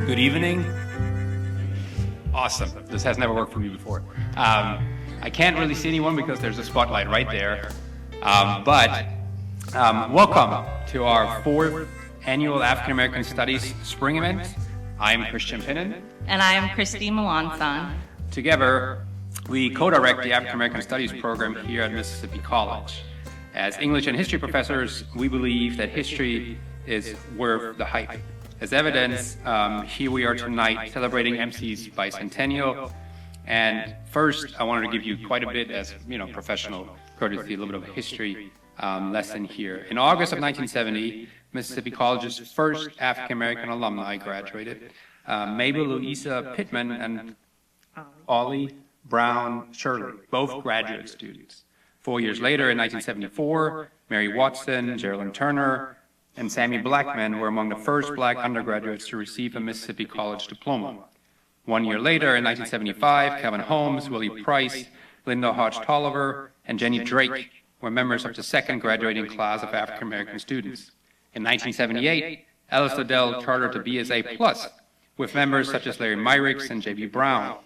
Good evening. Awesome. This has never worked for me before. I can't really see anyone because there's a spotlight right there. Welcome to our fourth annual African American Studies Spring event. I'm Christian Pinnan. And I am Christy Melanson. Together, we co-direct the African American Studies program here at Mississippi College. As English and history professors, we believe that history is worth the hype. As evidence, here we are tonight celebrating MC's bicentennial. And first, I wanted to give you quite a bit as professional courtesy, a little bit of a history lesson here. In August of 1970, Mississippi College's first African American alumni graduated. Mabel Louisa Pittman and Ollie Brown Shirley, both graduate students. 4 years later, in 1974, Mary Watson, Geraldine Turner, and Sammy Blackman were among the first black undergraduates to receive a Mississippi College diploma. 1 year later, in 1975, Kevin Holmes, Willie Price, Linda Hodge Tolliver, and Jenny Drake were members of the second graduating class of African American students. In 1978, Ellis Liddell chartered the BSA Plus with members such as Larry Myricks and J.B. Brown.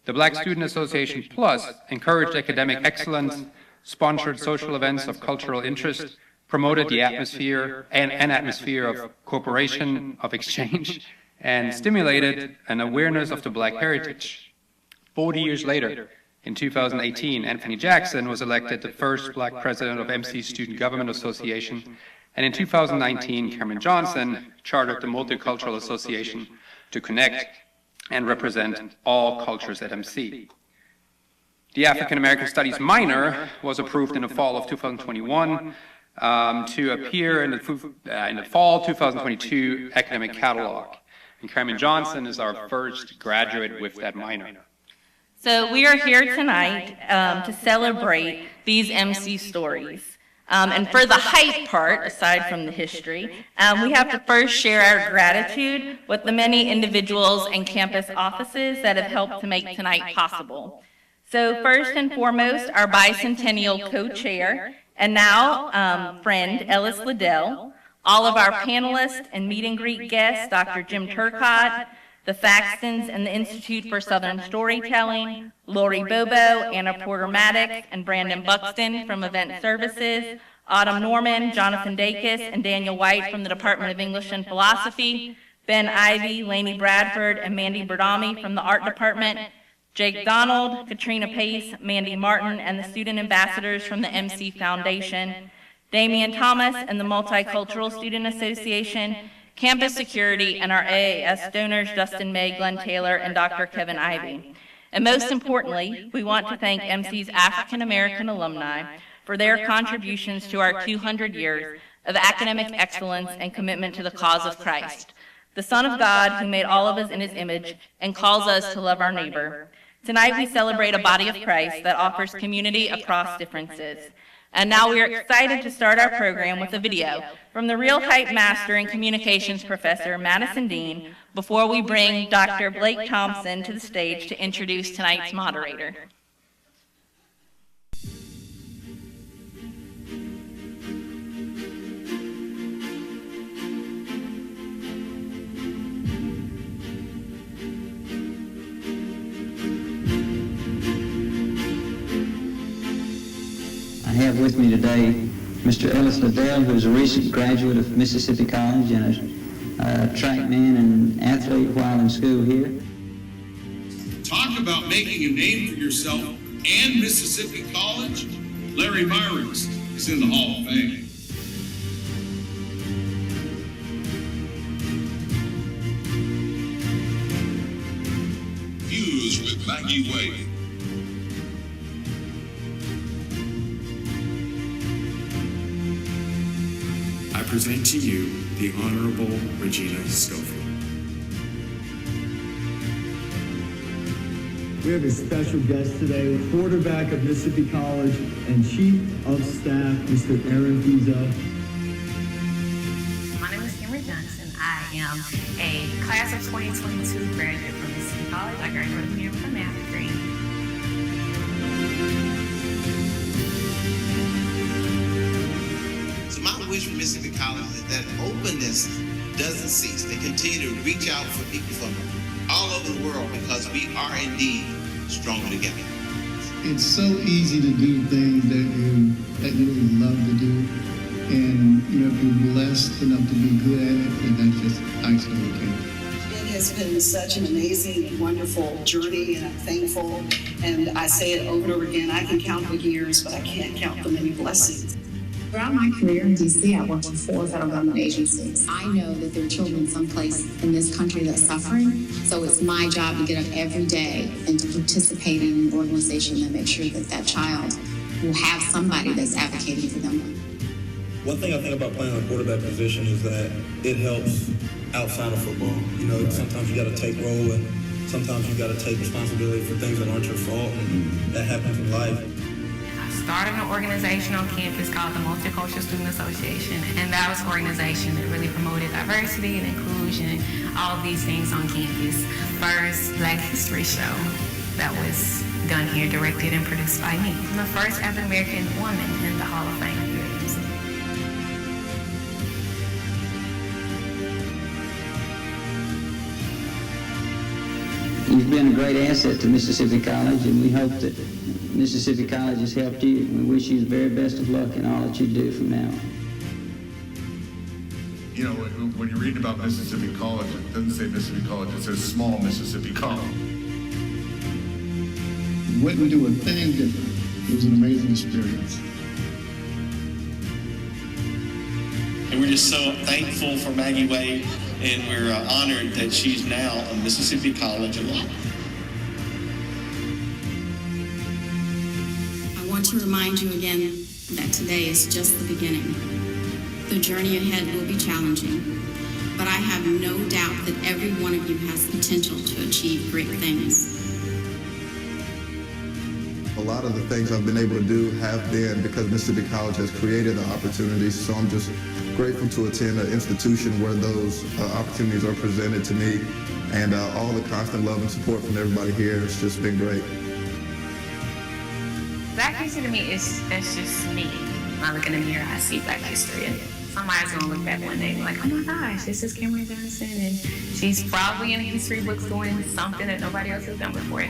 The Black Student Association Plus encouraged academic excellence, sponsored social events of cultural interest, promoted the atmosphere an atmosphere of cooperation, of exchange, and stimulated an awareness of the Black heritage. 40 years later, in 2018, Anthony Jackson was elected the first Black president of MC's Student Government Association, and in 2019, Cameron Johnson chartered the Multicultural Association to connect and represent all cultures at MC. The African American Studies minor was approved in the fall of 2021 to appear in the fall 2022 academic catalog. And Cameron Johnson is our first graduate with that minor. So we are here tonight to celebrate these MC stories. And for the hype part, aside from the history, we have to first share our gratitude with the many individuals and campus offices that have helped to make tonight possible. So first and foremost, our bicentennial co-chair, and now friend Ellis Liddell, all of our panelists and meet and greet guests, Dr. Jim Turcott, the Faxtons and the Institute for Southern Storytelling, Lori Bobo, Anna Porter Maddox, and Brandon Buxton from Event Services, Autumn Norman, Jonathan Dacus, and Daniel White from the Department of English and Philosophy, Ben Ivey, Lainey Bradford, and Mandy Berdami from the Art Department, Jake Donald, Katrina Pace, Mandy Martin, and the student ambassadors from the MC Foundation, Damian Thomas and the Multicultural Student Association, Campus Security, and our AAS donors, Justin May, Glenn Taylor, and Dr. Kevin Ivey. And most importantly, we want to thank MC's African American alumni for their contributions to our 200 years of academic excellence and commitment to the cause of Christ, the Son of God who made all of us in his image and calls us to love our neighbor. Tonight we celebrate a body of Christ that offers community across differences. And now we are excited to start our program with a video from the Real Hype Master and Communications Professor, Madison Dean, before we bring Dr. Blake Thompson to the stage to introduce tonight's moderator. I have with me today Mr. Ellis Liddell, who is a recent graduate of Mississippi College and a trackman and athlete while in school here. Talk about making a name for yourself and Mississippi College. Larry Myricks is in the Hall of Fame. Views with Maggie Wade. I present to you the Honorable Regina Schofield. We have a special guest today, quarterback of Mississippi College and Chief of Staff, Mr. Aaron Pizzo. My name is Kimberly Johnson. I am a class of 2022 graduate from Mississippi College. I graduated here with a math degree. So my wish for Mississippi College is that openness doesn't cease. They continue to reach out for people from all over the world because we are indeed stronger together. It's so easy to do things that you really love to do, and if you're blessed enough to be good at it, then that's just icing on the cake. It has been such an amazing and wonderful journey, and I'm thankful. And I say it over and over again, I can count the years, but I can't count the many blessings. Throughout my career in D.C., I worked with 4 federal government agencies. I know that there are children someplace in this country that's suffering, so it's my job to get up every day and to participate in an organization that makes sure that that child will have somebody that's advocating for them. One thing I think about playing a quarterback position is that it helps outside of football. Sometimes you got to take role, and sometimes you got to take responsibility for things that aren't your fault, and that happens in life. Started an organization on campus called the Multicultural Student Association, and that was an organization that really promoted diversity and inclusion, all of these things on campus. First Black History show that was done here, directed and produced by me. I'm the first African American woman in the Hall of Fame here at UC. You've been a great asset to Mississippi College, and we hope that Mississippi College has helped you. We wish you the very best of luck in all that you do from now on. When you're reading about Mississippi College, it doesn't say Mississippi College, it says small Mississippi College. Wouldn't do a thing different. It was an amazing experience. And we're just so thankful for Maggie Wade, and we're honored that she's now a Mississippi College alum. I want to remind you again that today is just the beginning. The journey ahead will be challenging, but I have no doubt that every one of you has potential to achieve great things. A lot of the things I've been able to do have been because Mississippi College has created the opportunities, so I'm just grateful to attend an institution where those opportunities are presented to me, and all the constant love and support from everybody here. It's just been great. Black history to me is just me. When I look in the mirror, I see Black history, and somebody's gonna look back one day and be like, oh my gosh, this is Cameron Johnson, and she's probably in the history books doing something that nobody else has done before.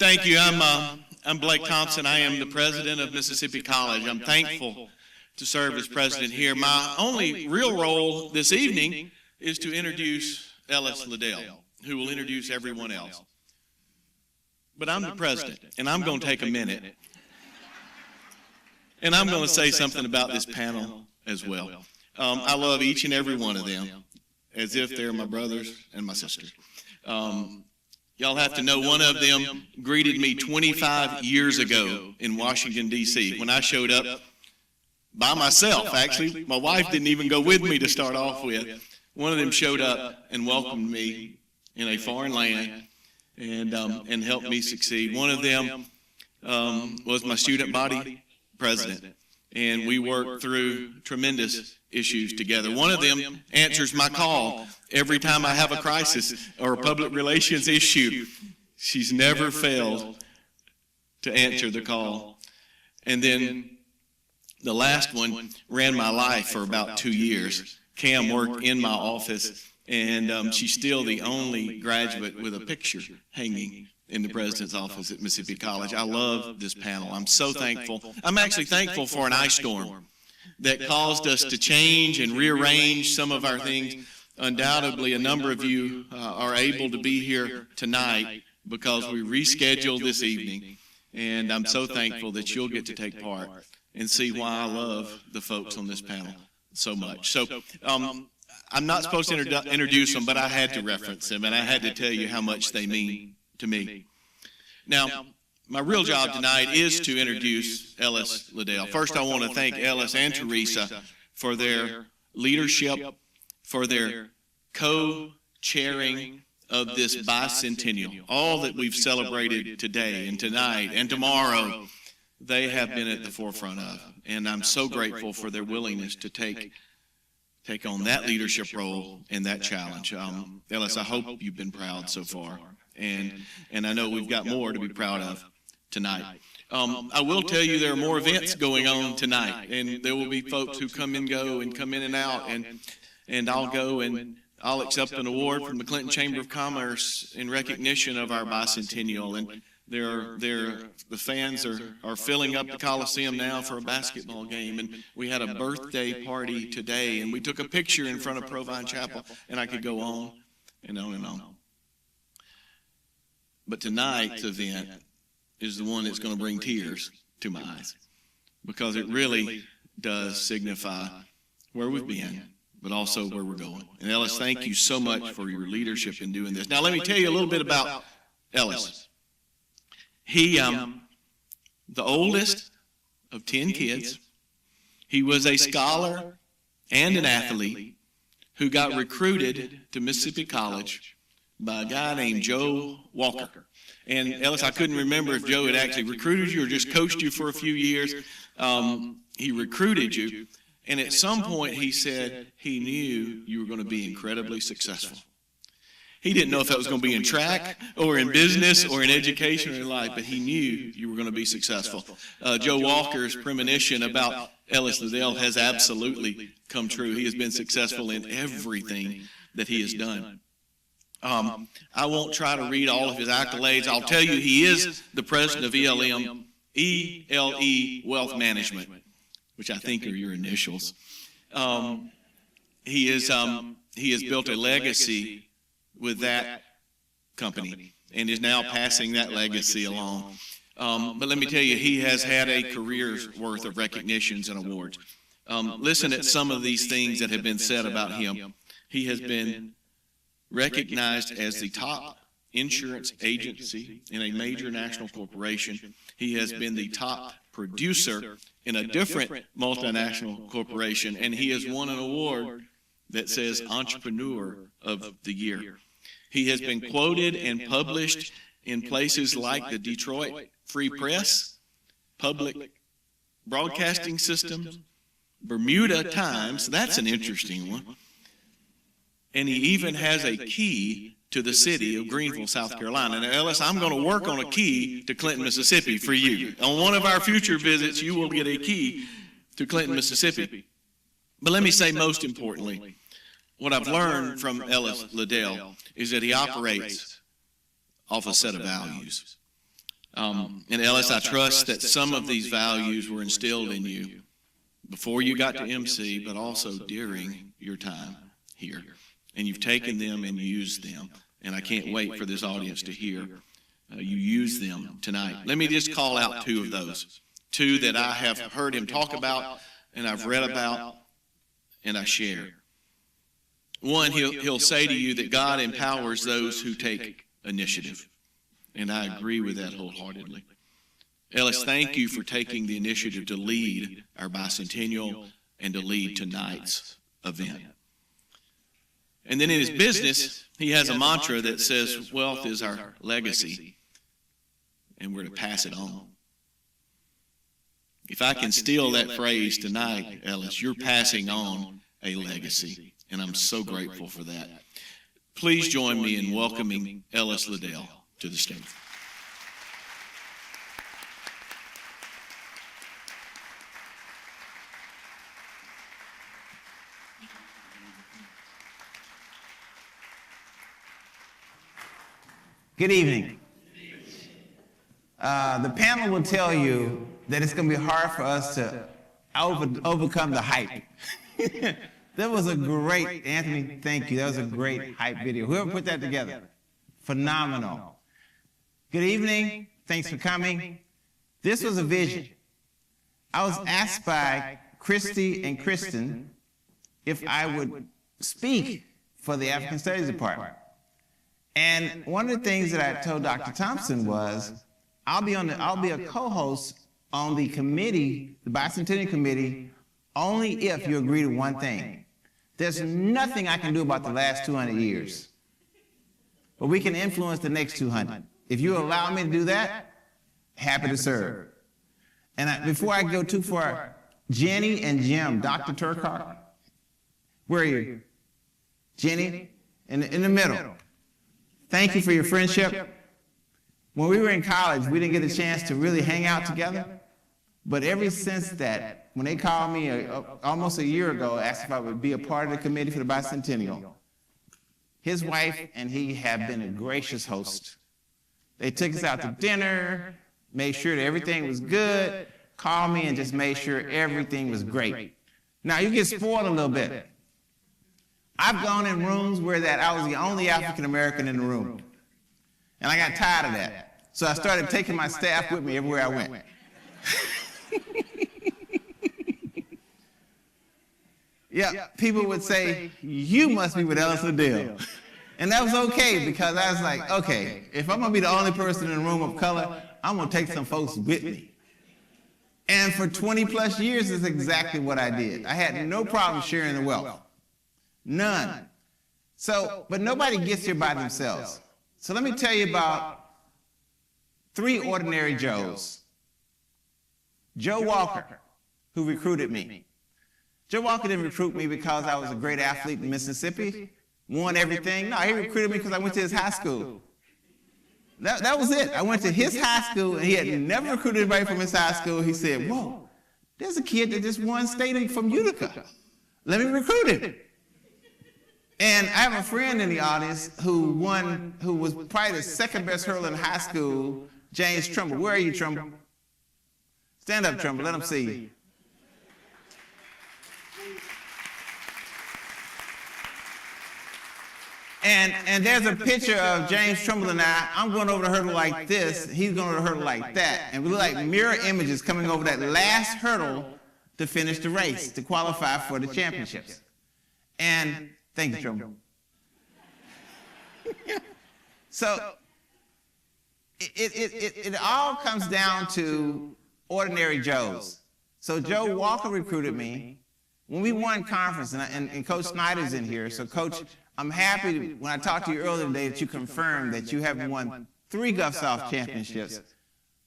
Thank you. I'm Blake Thompson. I am the president of Mississippi College. I'm thankful to serve as president here. My only real role this evening is to introduce Ellis Liddell, who will introduce everyone else. But I'm the president, and I'm going to take a minute, and I'm going to say something about this panel as well. I love each and every one of them as if they're my brothers and my sisters. Y'all have to know one of them greeted me 25 years ago in Washington, D.C. when I showed up by myself, actually. My wife didn't even go with me to start off with. One of them showed up and welcomed me in a foreign land and helped me succeed. One of them was my student body president, and we worked through tremendous issues together. One of them answers my call every time I have a crisis or a public relations issue. She's never failed to answer the call. And then The last one ran my life for about 2 years. Cam worked in my office, and she's still the only graduate with a picture hanging in the president's office at Mississippi College. I love this panel. I'm so thankful. I'm actually thankful for an ice storm that caused us to change and rearrange some of our things. Undoubtedly, a number of you are able to be here tonight because we rescheduled this evening, and I'm so thankful that you'll get to take part and see why I love the folks on this panel so much. So I'm not supposed to introduce them, but I had to reference them, and I had to tell you how much they mean to me. Now, my real job tonight is to introduce Ellis Liddell. First, I want to thank Ellis and Teresa for their leadership, for their co-chairing of this bicentennial. All that we've celebrated today and tonight and tomorrow, they have been at the forefront of. And I'm so grateful for their willingness to take on that leadership role and that challenge. Ellis, I hope you've been proud so far. And I know we've got more to be proud of tonight. I will tell you there are more events going on tonight, and there will be folks who come and go and come in and out, and I'll go and I'll accept an award from the Clinton Chamber of Commerce in recognition of our bicentennial. And the fans are filling up the Coliseum now for a basketball game, and we had a birthday party today, and we took a picture in front of Provine Chapel, and I could go on and on and on. But tonight's event is the one that's going to bring tears to my eyes, because it really does signify where we've been, but also where we're going. And Ellis, thank you so much for your leadership in doing this. Now, let me tell you a little bit about Ellis. He, the oldest of 10 kids, he was a scholar and an athlete who got recruited to Mississippi College by a guy named Joe Walker. And Ellis, I couldn't remember if Joe had actually recruited you or just coached you for a few years. He recruited you, and at some point he said he knew you were going to be incredibly successful. He didn't know if that was going to be in track or in business or in education or in life, but he knew you were going to be successful. Joe Walker's premonition about Ellis Liddell has absolutely come true. He has been successful in everything that he has done. I won't try to read all of his accolades. I'll tell you he is the president of ELE Wealth Management, which I think are your initials. He has built a legacy with that company and is now passing that legacy along. But let me tell you, he has had a career's worth of recognitions and awards. Listen at some of these things that have been said about him. He has been recognized as the top insurance agency in a major national corporation. He has been the top producer in a different multinational corporation, and he has won an award that says Entrepreneur of the Year. He has been quoted and published in places like the Detroit Free Press, Public Broadcasting System, Bermuda Times, that's an interesting one, and he even has a key to the city of Greenville, South Carolina. Now, Ellis, I'm going to work on a key to Clinton, Mississippi for you. On one of our future visits, you will get a key to Clinton, Mississippi. But let me say, most importantly, what I've learned from Ellis Liddell is that he operates off a set of values. And Ellis, I trust that some of these values were instilled in you before you got to MC, but also during your time here. And you've taken them and used them. And I can't wait for this audience to hear you use them tonight. Let me just call out two of those. Two that I have heard him talk about, and I've read about, and I share. One, he'll say to you that God empowers those who take initiative. And I agree with that wholeheartedly. Ellis, thank you for taking the initiative to lead our bicentennial and to lead tonight's event. And then in his business, he has a mantra that says, wealth is our legacy, and we're to pass it on. If I can steal that phrase tonight, Ellis, you're passing on a legacy, and I'm so grateful for that. Please join me in welcoming Ellis Liddell to the stage. Good evening. The panel will tell you that it's going to be hard for us to overcome the hype. That was a great, Anthony, thank you. That was a great hype video. Whoever put that together, phenomenal. Good evening. Thanks for coming. This was a vision. I was asked by Christy and Kristen if I would speak for the African Studies Department. And one of the things that I told Dr. Thompson was, I'll be a co-host on the committee, the bicentennial committee, only if you agree to one thing. There's nothing I can do about the last 200 years, but we can influence the next 200. If you allow me to do that, happy to serve. And before I go too far, Jenny and Jim, Dr. Turcock, where are you? Jenny, in the middle. Thank you for your friendship. When we were in college, we didn't get a chance to really hang out together. But ever since that, when they called me almost a year ago, asked if I would be a part of the committee for the bicentennial, his wife and he have been a gracious host. They took us out to dinner, made sure that everything was good, called me and just made sure everything was great. Now, you get spoiled a little bit. I've gone in rooms where I was the only African American in the room. And I got tired of that. So I started taking my staff with me everywhere I went. Yeah, people would say, you must be with Ellis Liddell. And that was okay, because I was like, okay, if I'm gonna be the only person in a room of color, I'm gonna take some folks with me. And for 20 plus years, is exactly what I did. I had no problem sharing the wealth. None. So, but nobody gets here by themselves. So let me tell you about 3 ordinary Joes. Joe Walker, who recruited me. Joe Walker didn't recruit me because I was a great athlete in Mississippi, won everything. No, he recruited me because I went to his high school. That was it. I went to his high school, and he had never recruited anybody from his high school. He said, whoa, there's a kid that just won state from Utica. Let me recruit him. And I have a friend in the audience who was probably the second best hurler in high school, James Trumbull. Where are you, Trumbull? Stand up, Trumbull. Let them see you. And there's a picture of James Trumbull and I'm going over the hurdle like this. He's going over the hurdle like that. And we look like mirror images coming over that last hurdle to finish the race, to qualify for the championships. And thank you, Trumbull. So it all comes down to ordinary Joes. So Joe Walker recruited me. When we won conference, and Coach Snyder's in here, so Coach, I'm happy when I talked to you earlier today that you confirmed that you have won 3 Gulf South championships.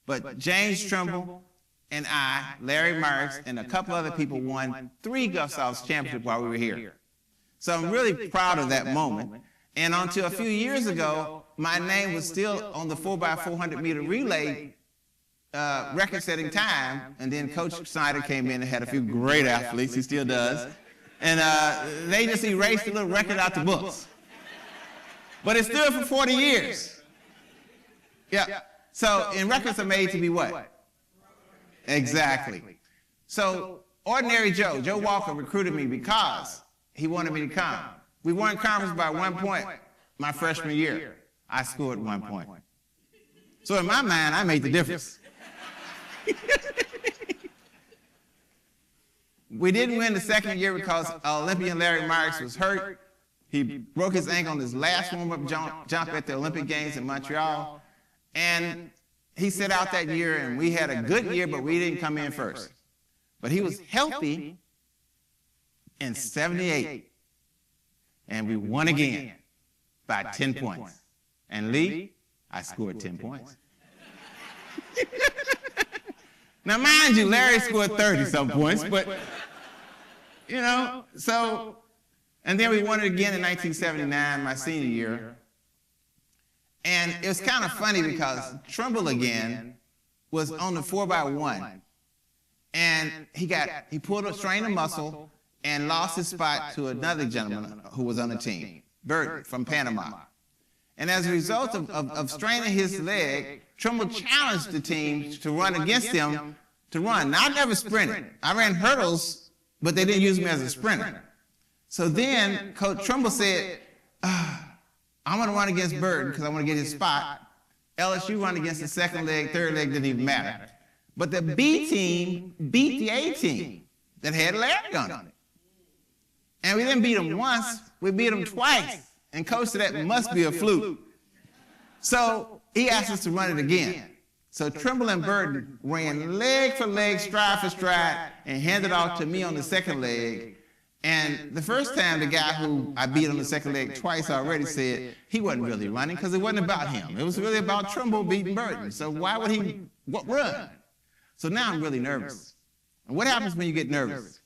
But James Trumbull and I, Larry Marks, and a couple other people won 3 Gulf South championships while we were here. So I'm really proud of that moment. And until a few years ago, my name was still on the 4x400 meter relay record-setting time. And then Coach Snyder came in and had a few great athletes. He still does. And they just erased the little record out the books. But it stood for 40 years. Yeah. So, and records are made to be what? Exactly. So, ordinary Joe Walker recruited me because he wanted me to come. We won conference by 1 point my freshman year. I scored 1 point. So in my mind, I made the difference. We didn't win the second year because Olympian Larry Marks was hurt. He broke his ankle on his last warm-up jump at the Olympic Games in Montreal. And he set out that year, and we had a good year, but we didn't come in first. But he was healthy in 78. And we won again by 10 points. And Lee, I scored 10 points. Now, mind you, Larry scored 30-some points, but, you know, so, and then we won it again in 1979, my senior year. And it was kind of funny because Trumbull again was on the 4x1. And he pulled a strain of muscle and lost his spot to another gentleman who was on the team, Bert from Panama. And as a result of straining his leg, Trimble challenged the team to run against him to run. Now, I never sprinted. I ran hurdles, but they didn't use me as a sprinter. So then Coach Trimble said, I'm going to run against Burton because I want to get his spot. LSU run against the second leg, third leg didn't even matter. But the B team beat the A team that had Larry on it. And we didn't beat them once, we beat them twice. And Coach said that must be a fluke. So he asked us to run it again. So Trimble and Burton ran leg for leg, stride for stride, and handed off to me on the second leg. And the first time, the guy who I beat on the second leg twice already said he wasn't really running because it wasn't about him. It was really about Trimble beating Burton. So why would he run? So now I'm really nervous. And what happens when you get nervous?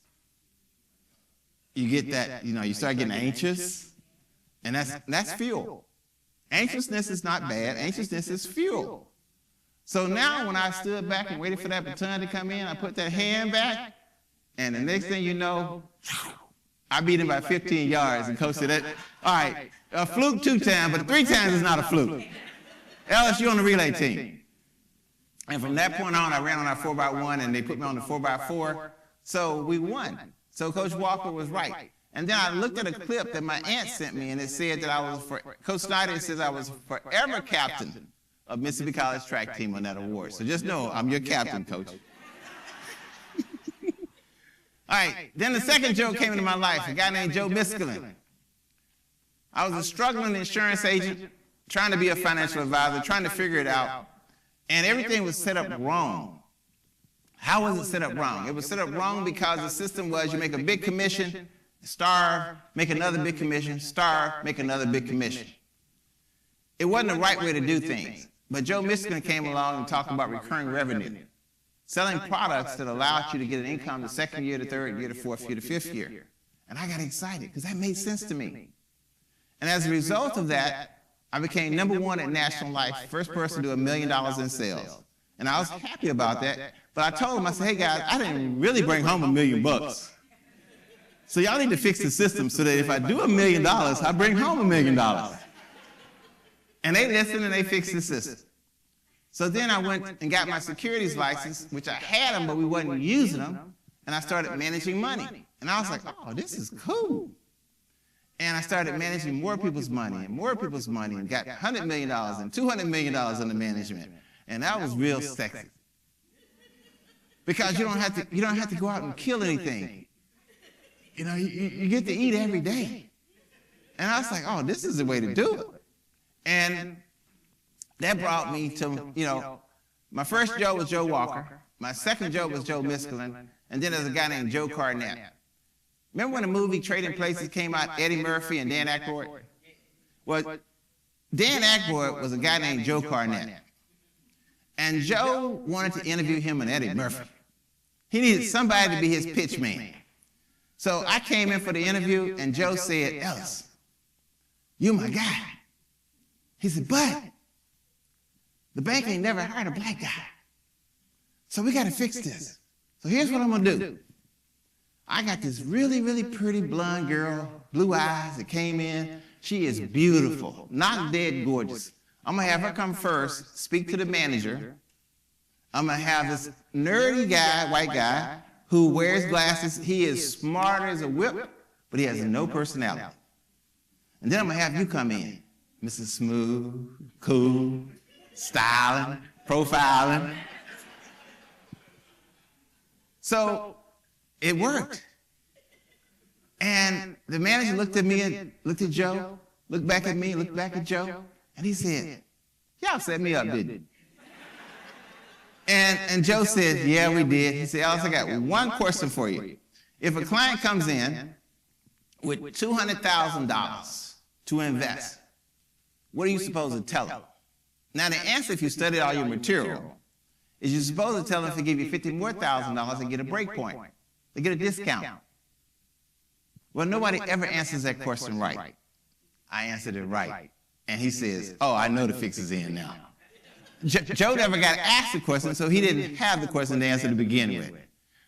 You get that, you start getting anxious, and that's fuel. Anxiousness is not bad. Anxiousness is fuel. So now when I stood back and waited for that baton to come in, I put that hand back, and the next thing you know, I beat him by 15 yards, and Coach said, all right, a fluke 2 times, but 3 times is not a fluke. LSU on the relay team. And from that point on, I ran on our 4x1, and they put me on the 4x4, so we won. So Coach Walker was right. And then I looked at a clip that my aunt sent me, and it said that Coach Snyder says I was forever captain of Mississippi College track team on that award. So just know I'm your captain, Coach. All right, then the second joke came into my life, a guy named Joe Miskelin. I was a struggling insurance agent, trying to be a financial advisor, trying to figure it out, and everything was set up wrong. How was it set up wrong? It was set up wrong because the system was you make a big commission, starve, make another big commission, starve, make another big commission. It wasn't the right way to do things, but Joe Miskelin came along and talked about recurring revenue. Selling products that allowed you to get an income the second year, the third year, the fourth year, the fifth year. And I got excited because that made sense to me. And as a result of that, I became #1 at National Life, first person to do $1 million in sales. And I was happy about that, but I told them, I said, hey guys, I didn't really bring home $1 million. So y'all need to fix the system so that if I do $1 million, I bring home $1 million. And they listened and they fixed the system. So then I went and got my securities license, which I had them, but we wasn't using them, and I started managing money. And I was like, oh, this is cool. And I started managing more people's money and more people's money, and got $100 million and $200 million under management. And that was real sexy. Because you don't have to go out and kill anything. You get to eat every day. And I was like, oh, this is the way to do it. And that brought me to, my first Joe was Joe Walker. My second Joe was Joe Miskelin. And then there's a guy named Joe Carnett. Remember when the movie Trading Places came out, Eddie Murphy and Dan Aykroyd? Well, Dan Aykroyd was a guy named Joe Carnett. And Joe wanted to interview him and Eddie Murphy. He needed somebody to be his pitch man. So I came in for the interview, and Joe said, Ellis, you're my guy. He said, but the bank ain't never hired a black guy. So we got to fix this. So here's what I'm going to do. I got this really, really pretty blonde girl, blue eyes, that came in. She is beautiful, not dead gorgeous. I'm going to have her come first, speak to the manager. I'm going to have this nerdy guy, white guy, who wears glasses. He is smart as a whip, but he has no personality. And then I'm going to have you come in, Mrs. Smooth, cool, styling, profiling. So it worked. And the manager looked at me and looked at Joe, looked back at me, looked back at Joe, and he said, y'all set me up, didn't you? And Joe said, yeah, we did. He said, Alice, I got one question for you. If a client comes in with $200,000 to invest, what are you supposed to tell them? Now, the answer, if you studied all your material, is you're supposed to tell them if they give you $50,000 more, they get a break point. They get a discount. Well, nobody ever answers that question right. I answered it right. And he says, oh, I know the fix is in now. Joe never got asked the question, so he didn't have the question to answer to begin with.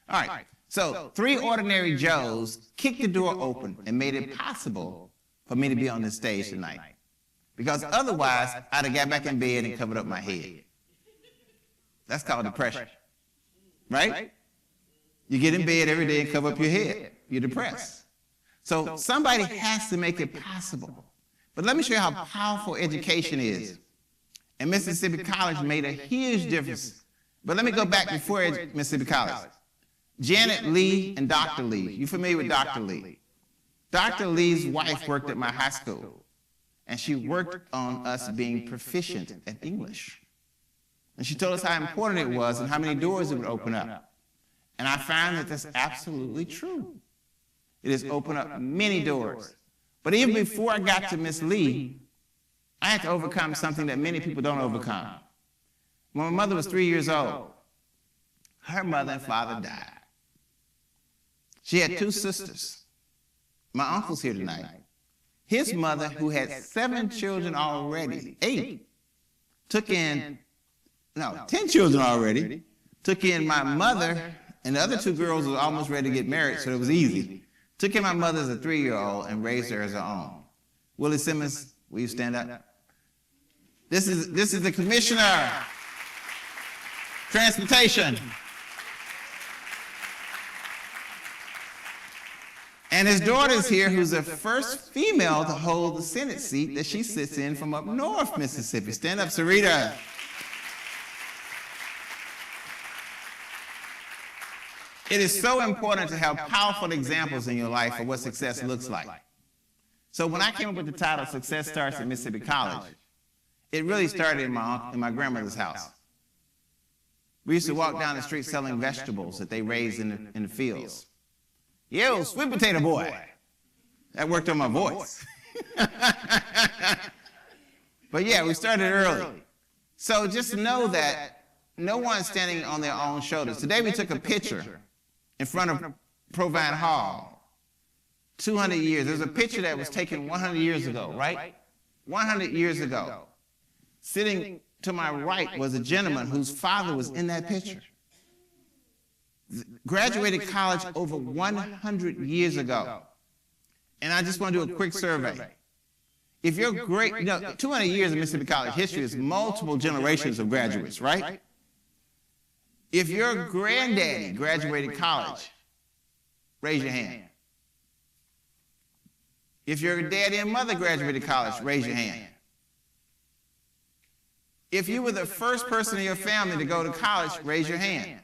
All right, so 3 ordinary Joes kicked the door open and made it possible for me to be on this stage tonight. because otherwise I'd have got back in bed and covered up my head. That's called depression, right? You get in bed every day and cover up your head. You're depressed. So somebody has to make it possible. But let me show you how powerful education is. And Mississippi College made a huge difference. But let me go back before Mississippi College. Janet Lee and Dr. Lee. You familiar with Dr. Lee? Dr. Lee's wife worked at my high school, and she worked on us being proficient at English. And she told us how important it was and how many doors it would open up. And I found that that's absolutely true. It has opened up many doors. But even before I got to Miss Lee, I had to overcome something that many people don't overcome. When my mother was 3 years old, her mother and father died. She had 2 sisters. My uncle's here tonight. His mother, who had 7 children already, 8, took in, 10 children already, took in my mother, and the other 2 girls were almost ready to get married, so it was easy. Took in my mother as a 3-year-old and raised her as her own. Willie Simmons, will you stand up? This is the Commissioner, Transportation. And his daughter's here, who's the first female to hold the Senate seat that she sits in from up north Mississippi. Stand up, Sarita. It is so important to have powerful examples in your life of what success looks like. So when I came up with the title, Success Starts at Mississippi College, it really started in my grandmother's house. We used to walk down the street selling vegetables that they raised in the fields. Yo, sweet potato boy. That worked on my voice. But yeah, we started early. So just know that no one's standing on their own shoulders. Today we took a picture in front of Provine Hall. 200 years. There's a picture that was taken 100 years ago, right? 100 years ago. Sitting to my right was a gentleman whose father was in that picture. Graduated college over 100 years ago. And I just want to do a quick survey. If you're great, 200 years of Mississippi College history is multiple generations of graduates, right? If your granddaddy graduated college, raise your hand. If your daddy and mother graduated college, raise your hand. If you were the first person in your family to go to college, raise your hand.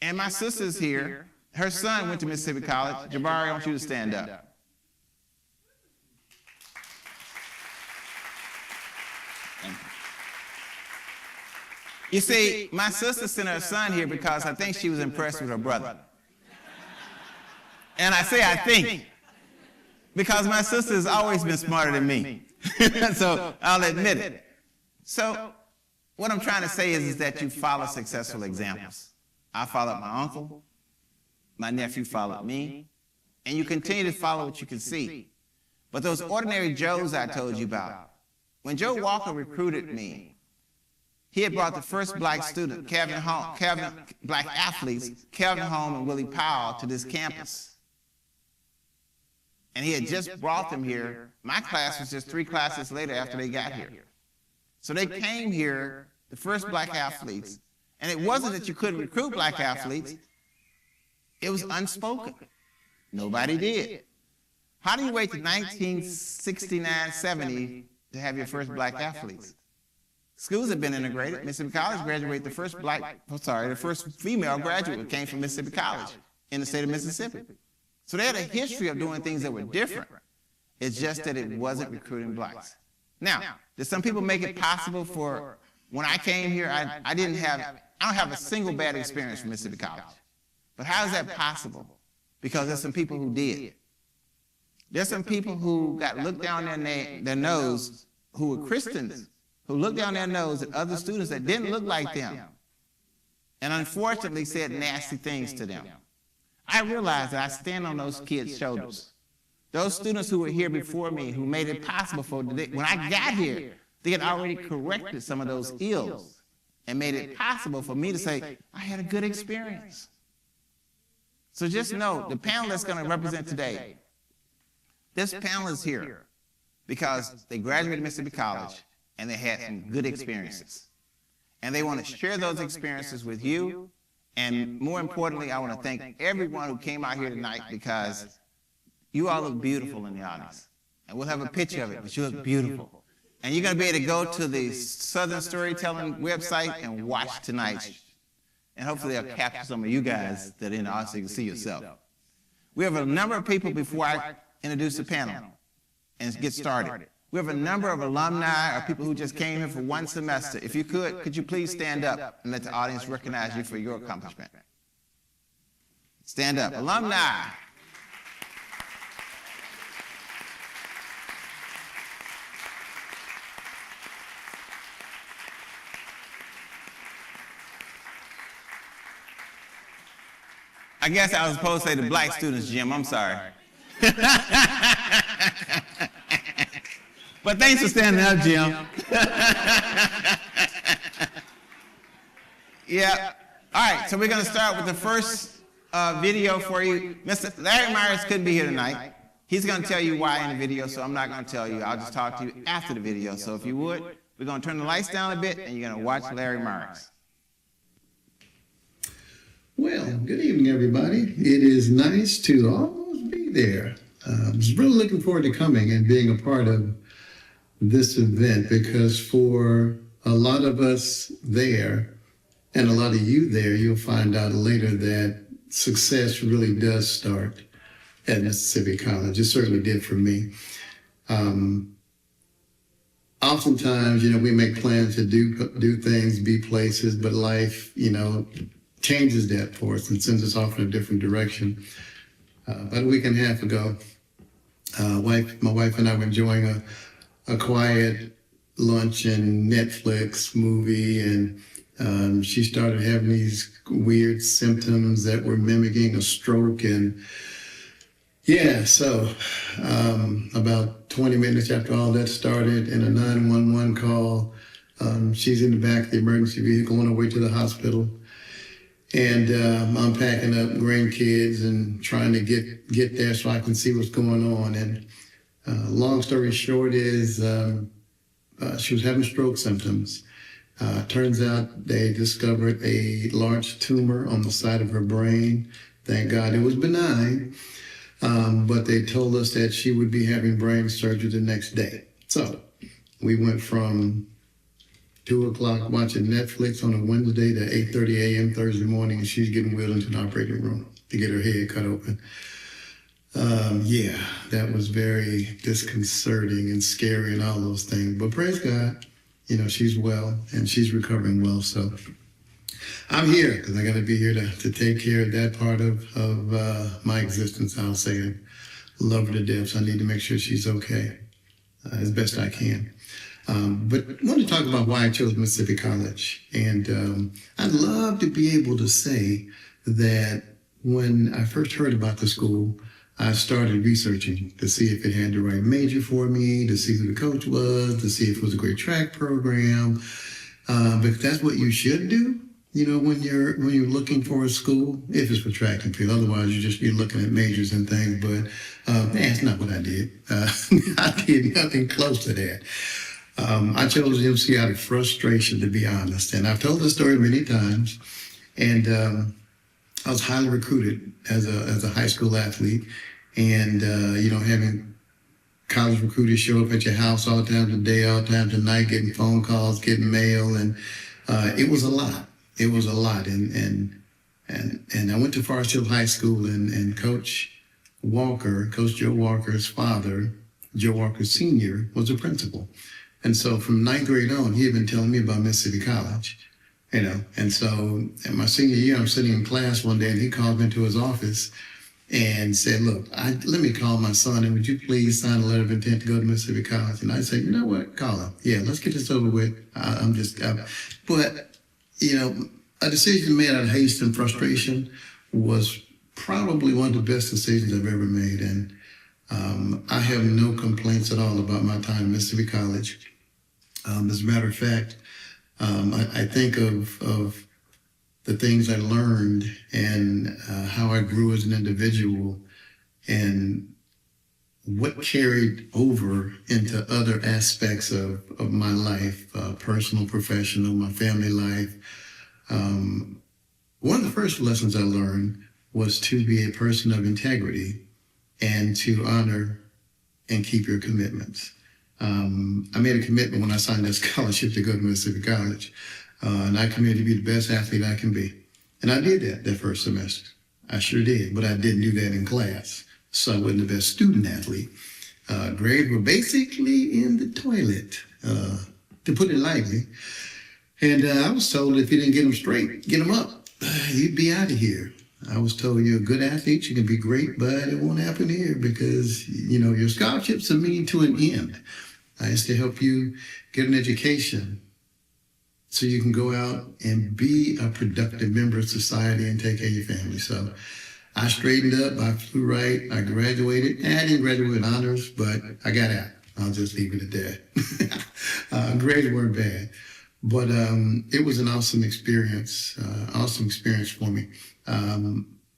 And my sister's here. Her son went to Mississippi College. Jabari, I want you to stand up. You see, my sister sent her son here because I think she was impressed with her brother. And I say I think, because my sister has always been smarter than me. So I'll admit it. So what I'm trying to say is that you follow successful examples. I followed my uncle, my nephew followed me, and you continue to follow what you can see. But those ordinary Joes I told you about, when Joe Walker recruited me, he had brought the first black student, black athletes, Calvin Holm and Willie Powell, to this campus. And he had just brought them here. My class was just 3 classes later after they got here. So they came here, the first black athletes, and it wasn't that you couldn't recruit black athletes, it was unspoken. Nobody did. How do you wait to 1969, 70 to have your first black athletes? Schools have been integrated. Mississippi College graduated the first female graduate came from Mississippi College in the state of Mississippi. So they had a history of doing things that were different. It's just that it wasn't recruiting blacks. Now, did some people make it possible for, when I came here, I don't have a single bad experience from Mississippi College. But how is that possible? Because there's some people who did. There's some people who got looked down their nose, who were Christians, who looked down their nose at other students that didn't look like them, and unfortunately said nasty things to them. I realized that I stand on those kids' shoulders. Those students who were here before me, who made it possible for today, when I got here, they had already corrected some of those ills and made it possible for me to say, I had a good experience. So just know, the panel that's going to represent today, This panel is here because they graduated Mississippi College and they had some good experiences. And they want to share those experiences with you. And more importantly, I want to thank everyone who came out here tonight because you all look beautiful in the audience. And we'll have a picture of it, but you look beautiful. And you're going to be able to go to the Southern Storytelling website and watch tonight. And hopefully they'll capture some of you guys that are in the audience so you can see yourself. We have a number of people before I introduce the panel and get started. We have a number of alumni or people who just came here for one semester. If you could you please stand up and let the audience recognize you for your accomplishment? Stand up. Alumni. I guess I was supposed to say the black students, Jim. I'm sorry. But thanks for standing up, Jim. Yeah. All right, so we're going to start with the first video for you. Mr. Larry Myers couldn't be here tonight. He's going to tell you why in the video, so I'm not going to tell you. I'll just talk to you after the video. So if you would, we're going to turn the lights down a bit, and you're going to watch Larry Myers. Well, good evening, everybody. It is nice to almost be there. I was really looking forward to coming and being a part of this event because for a lot of us there and a lot of you there, you'll find out later that success really does start at Mississippi College. It certainly did for me. Oftentimes, we make plans to do things, be places, but life, changes that for us and sends us off in a different direction. About a week and a half ago, my wife and I were enjoying a quiet lunch and Netflix movie, and she started having these weird symptoms that were mimicking a stroke. And so about 20 minutes after all that started, in a 911 call, she's in the back of the emergency vehicle on her way to the hospital. And I'm packing up grandkids and trying to get there so I can see what's going on. And long story short is she was having stroke symptoms. Turns out they discovered a large tumor on the side of her brain. Thank God it was benign. But they told us that she would be having brain surgery the next day. So we went from 2 o'clock watching Netflix on a Wednesday to 8:30 a.m. Thursday morning, and she's getting wheeled into an operating room to get her head cut open. That was very disconcerting and scary and all those things. But praise God, she's well and she's recovering well. So I'm here because I got to be here to take care of that part of my existence. I'll say I love her to death, so I need to make sure she's okay as best I can. But I want to talk about why I chose Mississippi College. And I'd love to be able to say that when I first heard about the school, I started researching to see if it had the right major for me, to see who the coach was, to see if it was a great track program. But that's what you should do, when you're looking for a school, if it's for track and field. Otherwise, you're looking at majors and things. But that's not what I did. I did nothing close to that. I chose MC out of frustration, to be honest. And I've told this story many times. And I was highly recruited as a high school athlete. And, having college recruiters show up at your house all times of day, all times of night, getting phone calls, getting mail. And it was a lot. It was a lot. And I went to Forest Hill High School, and Coach Joe Walker's father, Joe Walker Sr., was a principal. And so from 9th grade on, he had been telling me about Mississippi College, And so in my senior year, I'm sitting in class one day, and he called me into his office and said, look, let me call my son, and would you please sign a letter of intent to go to Mississippi College? And I said, you know what, call him. Yeah, let's get this over with. But a decision made out of haste and frustration was probably one of the best decisions I've ever made. And I have no complaints at all about my time at Mississippi College. As a matter of fact, I think of the things I learned and how I grew as an individual. And what carried over into other aspects of my life, personal, professional, my family life. One of the first lessons I learned was to be a person of integrity and to honor and keep your commitments. I made a commitment when I signed that scholarship to go to Mississippi College, and I committed to be the best athlete I can be. And I did that first semester. I sure did, but I didn't do that in class. So I wasn't the best student athlete. Grades were basically in the toilet, to put it lightly. And I was told if you didn't get them straight, get them up, you'd be out of here. I was told you're a good athlete, you can be great, but it won't happen here because, your scholarships are mean to an end. It's to help you get an education so you can go out and be a productive member of society and take care of your family. So I straightened up, I flew right, I graduated. I didn't graduate with honors, but I got out. I'll just leave it at that. Grades weren't bad, but it was an awesome experience for me.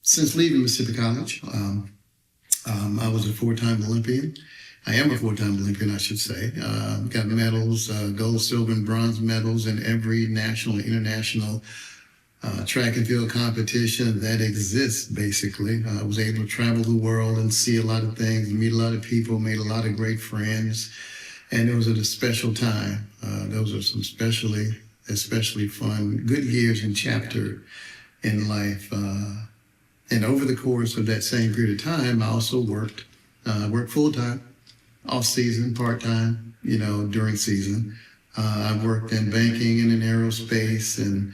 Since leaving Mississippi College, I was a four-time Olympian. I am a four-time Olympian, I should say. Got medals, gold, silver, and bronze medals in every national and international track and field competition that exists, basically. I was able to travel the world and see a lot of things, meet a lot of people, made a lot of great friends, and it was at a special time. Those are some especially fun, good years and chapter in life. And over the course of that same period of time, I also worked full-time, off-season, part-time, during season. I worked in banking and in aerospace and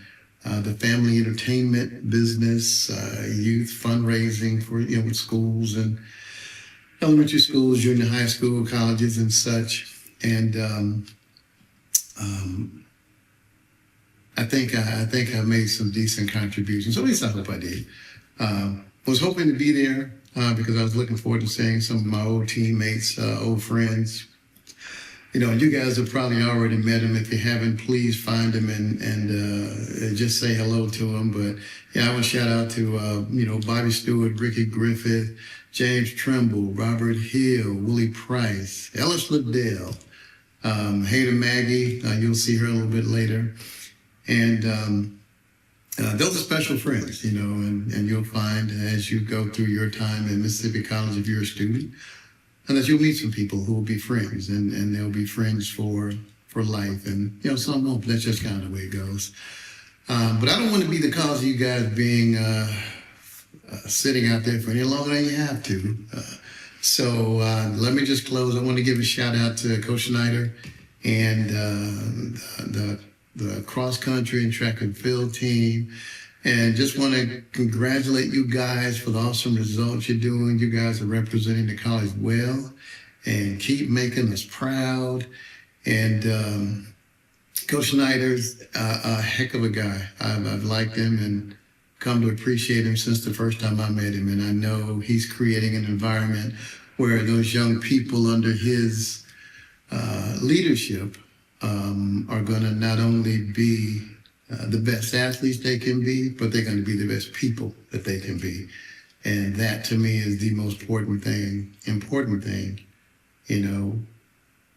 the family entertainment business, youth fundraising for schools and elementary schools, junior high school, colleges, and such. And I think I made some decent contributions. At least I hope I did. Was hoping to be there because I was looking forward to seeing some of my old teammates, old friends. You guys have probably already met him. If you haven't, please find him and just say hello to him. But yeah, I would shout out to, Bobby Stewart, Ricky Griffith, James Trimble, Robert Hill, Willie Price, Ellis Liddell, Hayden Maggie. You'll see her a little bit later. And those are special friends, and you'll find as you go through your time at Mississippi College, if you're a student, and that you'll meet some people who will be friends, and they'll be friends for life. And, some won't, but that's just kind of the way it goes. But I don't want to be the cause of you guys being sitting out there for any longer than you have to. So let me just close. I want to give a shout out to Coach Schneider and the cross country and track and field team. And just want to congratulate you guys for the awesome results you're doing. You guys are representing the college well and keep making us proud. And Coach Schneider's a heck of a guy. I've liked him and come to appreciate him since the first time I met him. And I know he's creating an environment where those young people under his leadership are going to not only be the best athletes they can be, but they're going to be the best people that they can be. And that to me is the most important thing,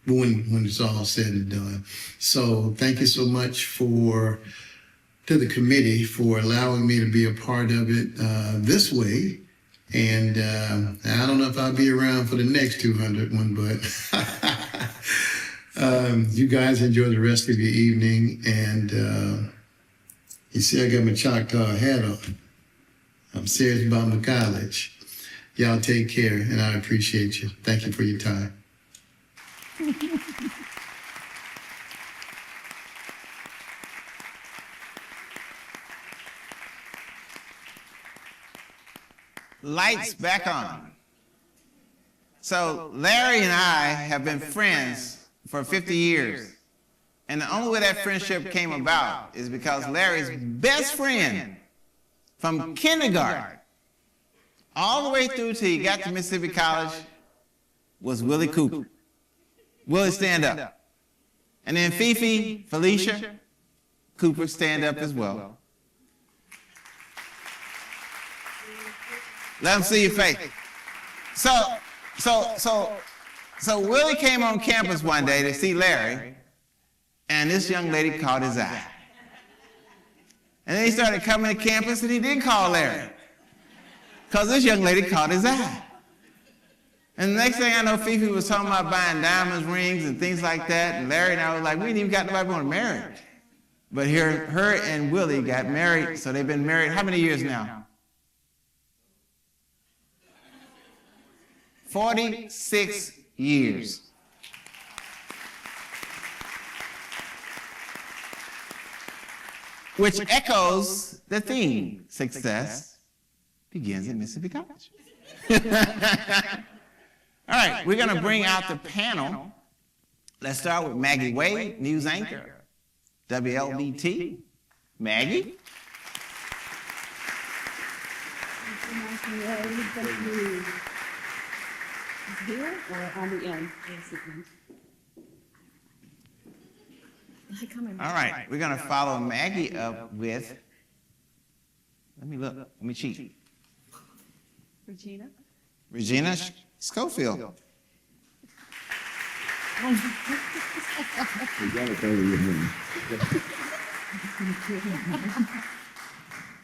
when it's all said and done. So thank you so much to the committee for allowing me to be a part of it this way. And I don't know if I'll be around for the next 200 one, but you guys enjoy the rest of your evening. And you see I got my Choctaw hat on. I'm serious about my college. Y'all take care, and I appreciate you. Thank you for your time. Lights back on. So Larry and I have been friends for 50 years. And the only way that friendship came about is because Larry's best friend from kindergarten all the way through till he got to Mississippi College was Willie Cooper. Willie, stand up. And then Fifi, Felicia, Cooper, stand up as well. Let them see your face. So So Willie came on campus one day to see Larry, and this young lady caught his eye. And then he started coming to campus, and he didn't call Larry, because this young lady caught his eye. And the next thing I know, Fifi was talking about buying diamonds, rings, and things like that, and Larry and I was like, we ain't even got nobody going to marry. But here, her and Willie got married, so they've been married how many years now? 46 years. Which echoes the theme, success begins at Mississippi College. All right, we're going to bring out the panel. Let's start with Maggie Wade, news anchor, WLBT. Maggie? Here or on the end? All right, we're going to follow Maggie up with, let me cheat. Regina Schofield.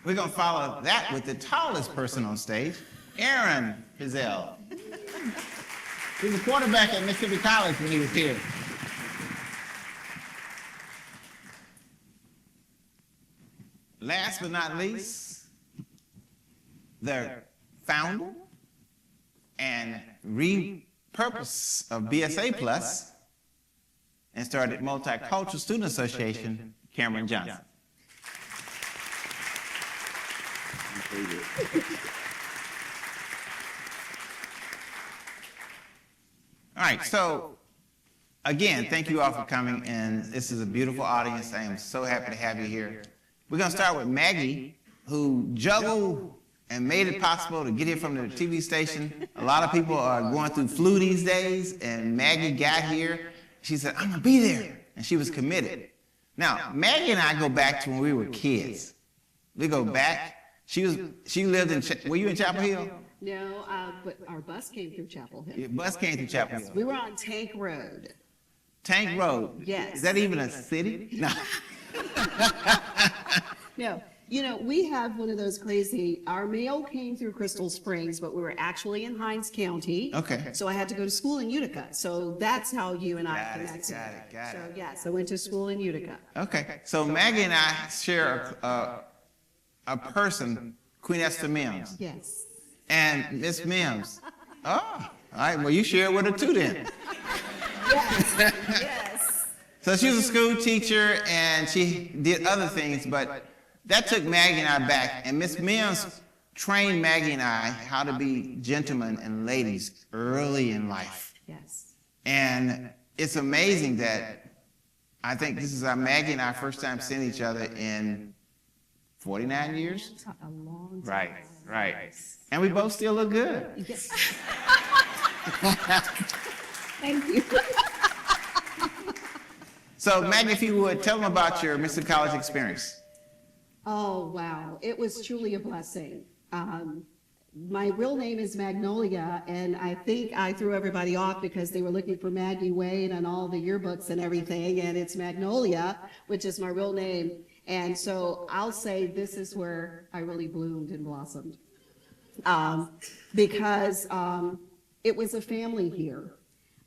We're going to follow that with the tallest person on stage, Aaron Fizell. He was a quarterback at Mississippi College when he was here. Last but not least, the founder and repurpose of BSA Plus and started Multicultural Student Association, Cameron Johnson. All right, so again, thank you all for coming, and this is a beautiful audience. I am so happy to have you here. We're going to start with Maggie, who juggled and made it possible to get here from the TV station. A lot of people are going through flu these days, and Maggie got here. She said, I'm going to be there, and she was committed. Now, Maggie and I go back to when we were kids. We go back. She lived in, were you in Chapel Hill? No, but our bus came through Chapel Hill. Your bus came through Chapel Hill. We were on Tank Road. Tank Road? Yes. Is that even a city? No. No, you know, we have one of those crazy, our mail came through Crystal Springs, but we were actually in Hinds County. Okay. So I had to go to school in Utica. So that's how you and I connected. Got it. So yes, I went to school in Utica. Okay, so Maggie and I share a person, Queen Esther Mims. Yes. And Miss Mims. Oh, all right, well, you share with her too then. Yes, yes. So she was a school teacher and she did other things, but that took Maggie and I back. And Miss Mims trained Maggie and I how to be gentlemen and ladies early in life. Yes. And it's amazing that I think this is our Maggie and I first time seeing each other in 49 years? A long Right. time. And we both still look good. Yes. Thank you. So Maggie, if you would, tell them about your Mississippi College experience. Oh, wow. It was truly a blessing. My real name is Magnolia, and I think I threw everybody off because they were looking for Maggie Wade on all the yearbooks and everything, and it's Magnolia, which is my real name. And so I'll say this is where I really bloomed and blossomed. Because it was a family here.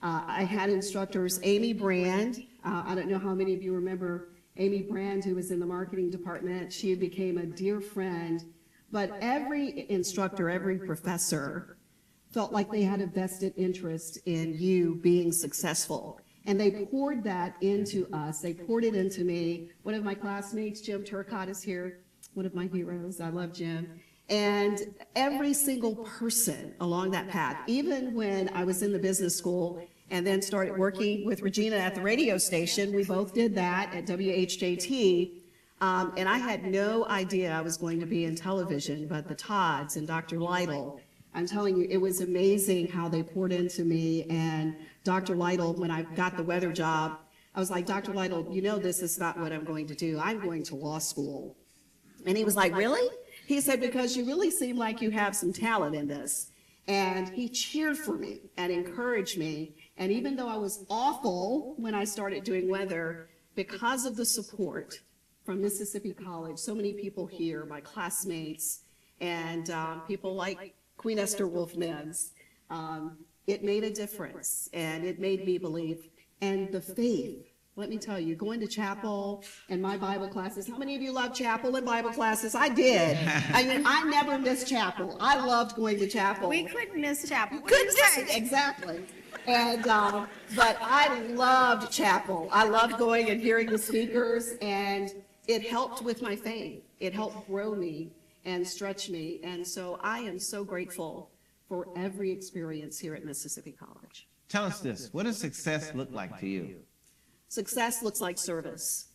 I had instructors, Amy Brand. I don't know how many of you remember Amy Brand, who was in the marketing department. She became a dear friend. But every instructor, every professor felt like they had a vested interest in you being successful. And they poured that into us. They poured it into me. One of my classmates, Jim Turcott, is here, one of my heroes. I love Jim. And every single person along that path, even when I was in the business school and then started working with Regina at the radio station, we both did that at WHJT. And I had no idea I was going to be in television, but the Todds and Dr. Lytle, I'm telling you, it was amazing how they poured into me. And Dr. Lytle, when I got the weather job, I was like, Dr. Lytle, you know this is not what I'm going to do. I'm going to law school. And he was like, really? He said, because you really seem like you have some talent in this. And he cheered for me and encouraged me. And even though I was awful when I started doing weather, because of the support from Mississippi College, so many people here, my classmates, and people like Queen Esther Wolf-Mims, it made a difference, and it made me believe. And the faith, let me tell you, going to chapel and my Bible classes, how many of you love chapel and Bible classes? I did. I mean, I never missed chapel. I loved going to chapel. We couldn't miss chapel. Couldn't miss it, exactly. And, but I loved chapel. I loved going and hearing the speakers, and it helped with my faith. It helped grow me and stretch me. And so I am so grateful for every experience here at Mississippi College. Tell us this, what does success look like to you? Success looks like service.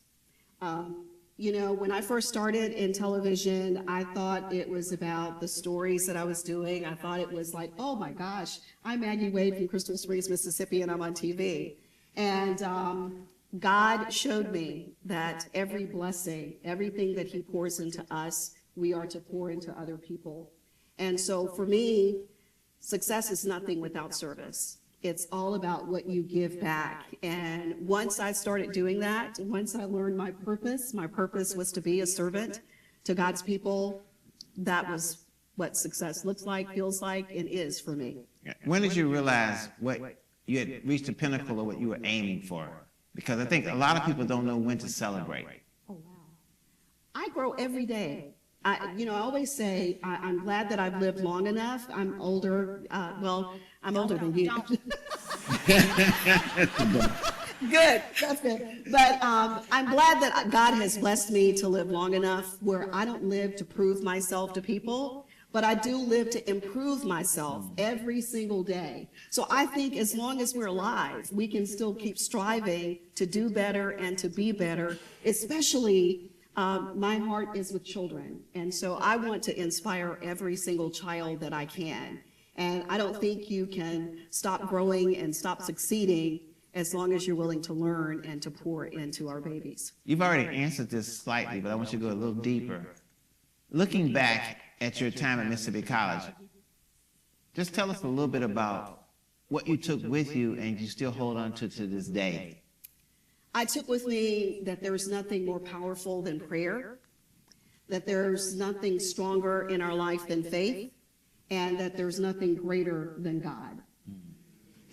You know, when I first started in television, I thought it was about the stories that I was doing. I thought it was like, oh my gosh, I'm Maggie Wade from Crystal Springs, Mississippi, and I'm on TV. And God showed me that every blessing, everything that he pours into us, we are to pour into other people. And so for me, success is nothing without service. It's all about what you give back. And once I started doing that, once I learned my purpose was to be a servant to God's people. That was what success looks like, feels like, and is for me. When did you realize what you had reached the pinnacle of what you were aiming for? Because I think a lot of people don't know when to celebrate. Oh, wow. I grow every day. I always say, I'm glad that I've lived long enough. I'm older, I'm older than you. Good, that's good. But I'm glad that God has blessed me to live long enough where I don't live to prove myself to people, but I do live to improve myself every single day. So I think as long as we're alive, we can still keep striving to do better and to be better, especially my heart is with children. And so I want to inspire every single child that I can. And I don't think you can stop growing and stop succeeding as long as you're willing to learn and to pour into our babies. You've already answered this slightly, but I want you to go a little deeper. Looking back at your time at Mississippi College, just tell us a little bit about what you took with you and you still hold on to this day. I took with me that there's nothing more powerful than prayer, that there's nothing stronger in our life than faith, and that there's nothing greater than God.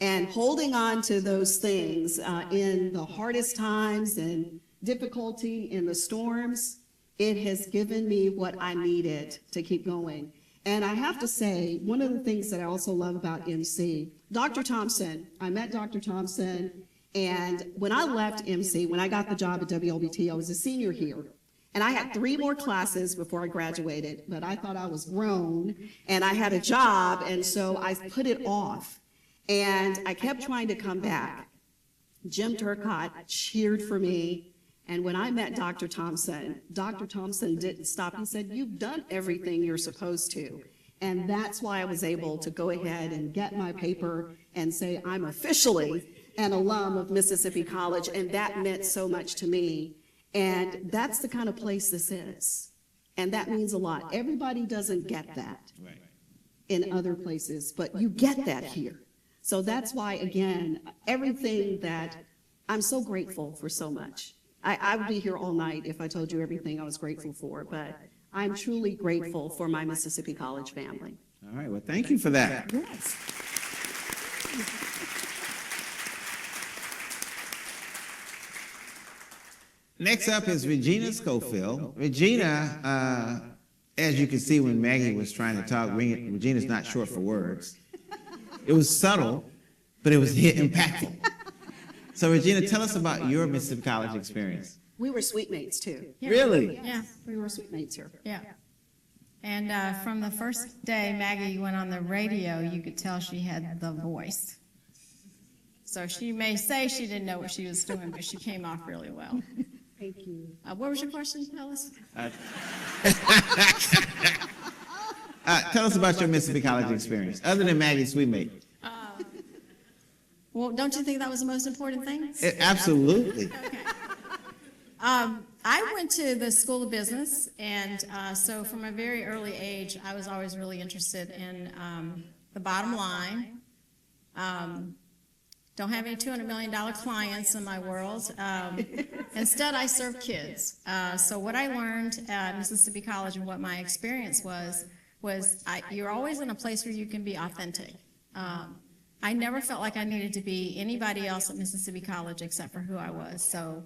And holding on to those things in the hardest times and difficulty, in the storms, it has given me what I needed to keep going. And I have to say, one of the things that I also love about MC, Dr. Thompson, I met Dr. Thompson, and when I left MC, when I got the job at WLBT, I was a senior here. And I had 3 more classes before I graduated, but I thought I was grown and I had a job, and so I put it off. And I kept trying to come back. Jim Turcotte cheered for me. And when I met Dr. Thompson didn't stop. He said, you've done everything you're supposed to. And that's why I was able to go ahead and get my paper and say, I'm officially an alum of Mississippi College. And that meant so much to me. And that's the kind of place this is. And that means a lot. Everybody doesn't get that in other places, but you get that here. So that's why, again, everything that I'm so grateful for so much. I would be here all night if I told you everything I was grateful for, but I'm truly grateful for my Mississippi College family. All right, well, thank you for that. Yes. Next up is Regina Schofield. Regina, as you can see when Maggie was trying to talk, Regina's not short for words. It was subtle, but it was impactful. So Regina, tell us about your Mississippi College experience. We were suite mates too. Yeah. Really? Yeah. We were suite mates here. Yeah. And from the first day Maggie went on the radio, you could tell she had the voice. So she may say she didn't know what she was doing, but she came off really well. Thank you. What was your question, Alice? Tell us about your Mississippi College experience, other than Maggie's suite mate. Well, don't you think that was the most important thing? Absolutely. Okay. I went to the School of Business, and so from a very early age, I was always really interested in the bottom line. Don't have any $200 million clients in my world. Instead, I serve kids. So what I learned at Mississippi College and what my experience was you're always in a place where you can be authentic. I never felt like I needed to be anybody else at Mississippi College except for who I was. So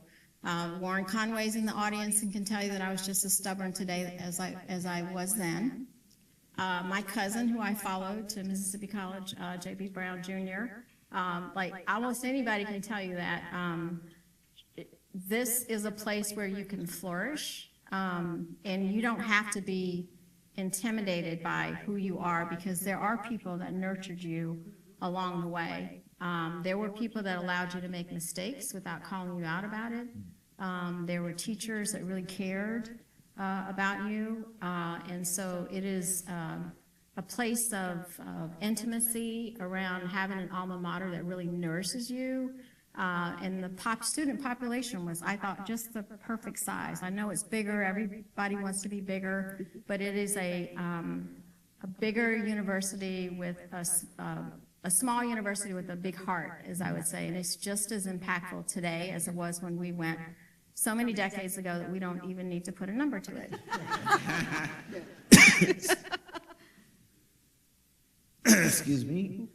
Warren Conway's in the audience and can tell you that I was just as stubborn today as I was then. My cousin, who I followed to Mississippi College, J.B. Brown Jr., like almost anybody can tell you that this is a place where you can flourish, and you don't have to be intimidated by who you are, because there are people that nurtured you along the way. There were people that allowed you to make mistakes without calling you out about it. There were teachers that really cared about you, and so it is a place of intimacy around having an alma mater that really nourishes you. And the student population was, I thought, just the perfect size. I know it's bigger, everybody wants to be bigger, but it is a bigger university with a small university with a big heart, as I would say, and it's just as impactful today as it was when we went so many decades ago that we don't even need to put a number to it. Excuse me.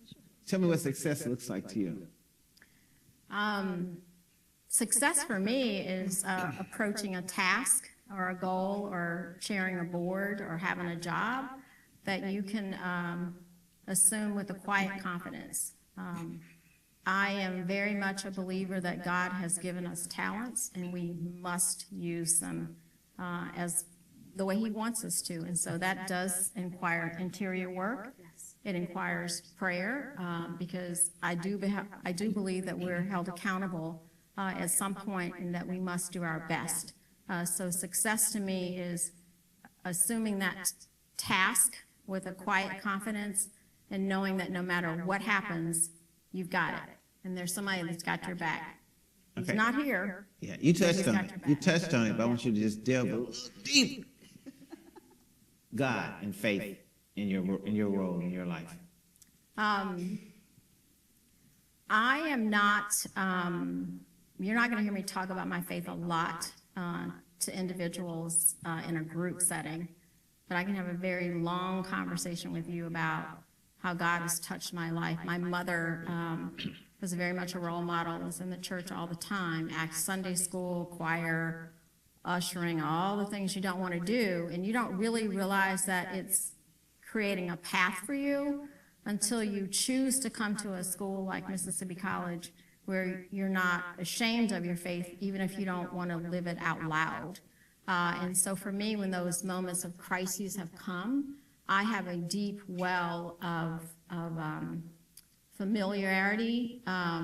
Tell me what success looks like to you. Success for me is approaching a task or a goal or chairing a board or having a job that you can assume with a quiet confidence. I am very much a believer that God has given us talents and we must use them as the way He wants us to. And so that does require interior work. It requires prayer, because I do believe that we're held accountable at some point and that we must do our best. So success to me is assuming that task with a quiet confidence and knowing that no matter what happens, you've got it. And there's somebody that's got your back. He's not here. Yeah, you touched on it. You touched on it, but I want you to just delve a little deep. God and faith in your role in your life. I am not, you're not going to hear me talk about my faith a lot to individuals in a group setting, but I can have a very long conversation with you about how God has touched my life. My mother was very much a role model, was in the church all the time, Sunday school, choir, ushering, all the things you don't want to do, and you don't really realize that it's creating a path for you until you choose to come to a school like Mississippi College where you're not ashamed of your faith, even if you don't want to live it out loud. And so for me, when those moments of crises have come, I have a deep well of familiarity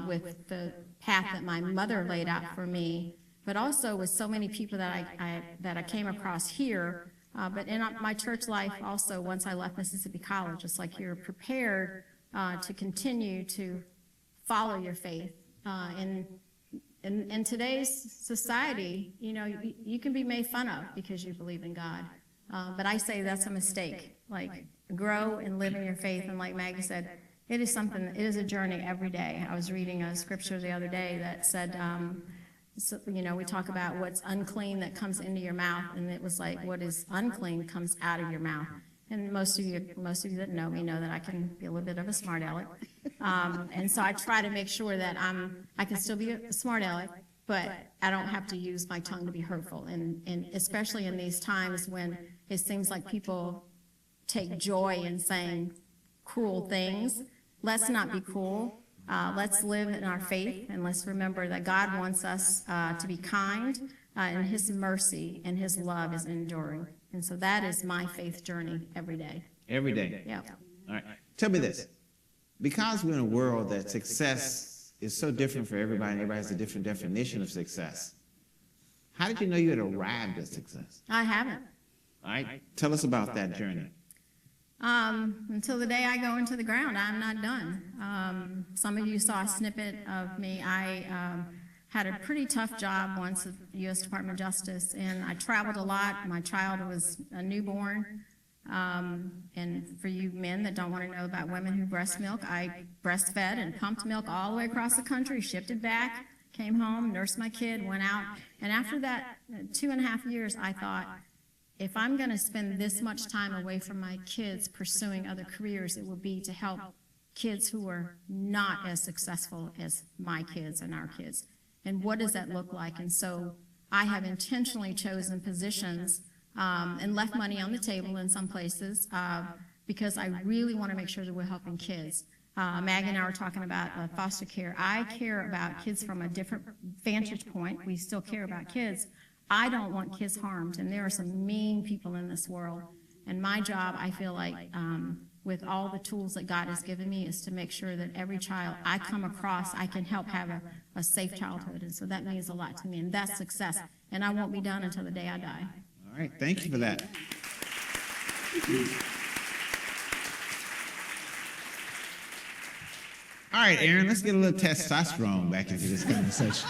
with the path that my mother laid out for me, but also with so many people that I came across here. But in my church life also, once I left Mississippi College, it's like you're prepared to continue to follow your faith. In today's society, you know, you can be made fun of because you believe in God. But I say that's a mistake. Like, grow and live in your faith. And like Maggie said, it is a journey every day. I was reading a scripture the other day that said, so, you know, we talk about what's unclean that comes into your mouth, and it was like what is unclean comes out of your mouth. And most of you that know me know that I can be a little bit of a smart aleck. And so I try to make sure that I can still be a smart aleck, but I don't have to use my tongue to be hurtful. And especially in these times when it seems like people take joy in saying cruel things, let's not be cruel. Let's live in our faith, and let's remember that God wants us to be kind, and His mercy and His love is enduring. And so that is my faith journey every day. Every day? Yeah. All right. Tell me this. Because we're in a world that success is so different for everybody, and everybody has a different definition of success, how did you know you had arrived at success? I haven't. All right. Tell us about that journey. Until the day I go into the ground, I'm not done. Some of you saw a snippet of me. I had a pretty tough job once at the U.S. Department of Justice, and I traveled a lot. My child was a newborn. And for you men that don't want to know about women who breast milk, I breastfed and pumped milk all the way across the country, shipped it back, came home, nursed my kid, went out. And after that 2.5 years, I thought, if I'm going to spend this much time away from my kids pursuing other careers, it will be to help kids who are not as successful as my kids and our kids. And what does that look like? And so I have intentionally chosen positions and left money on the table in some places because I really want to make sure that we're helping kids. Maggie and I were talking about foster care. I care about kids from a different vantage point. We still care about kids. I don't want kids harmed, and there are some mean people in this world. And my job, I feel like, with all the tools that God has given me, is to make sure that every child I come across, I can help have a safe childhood. And so that means a lot to me, and that's success. And I won't be done until the day I die. All right, thank you for that. All right, Aaron, let's get a little testosterone back into this conversation.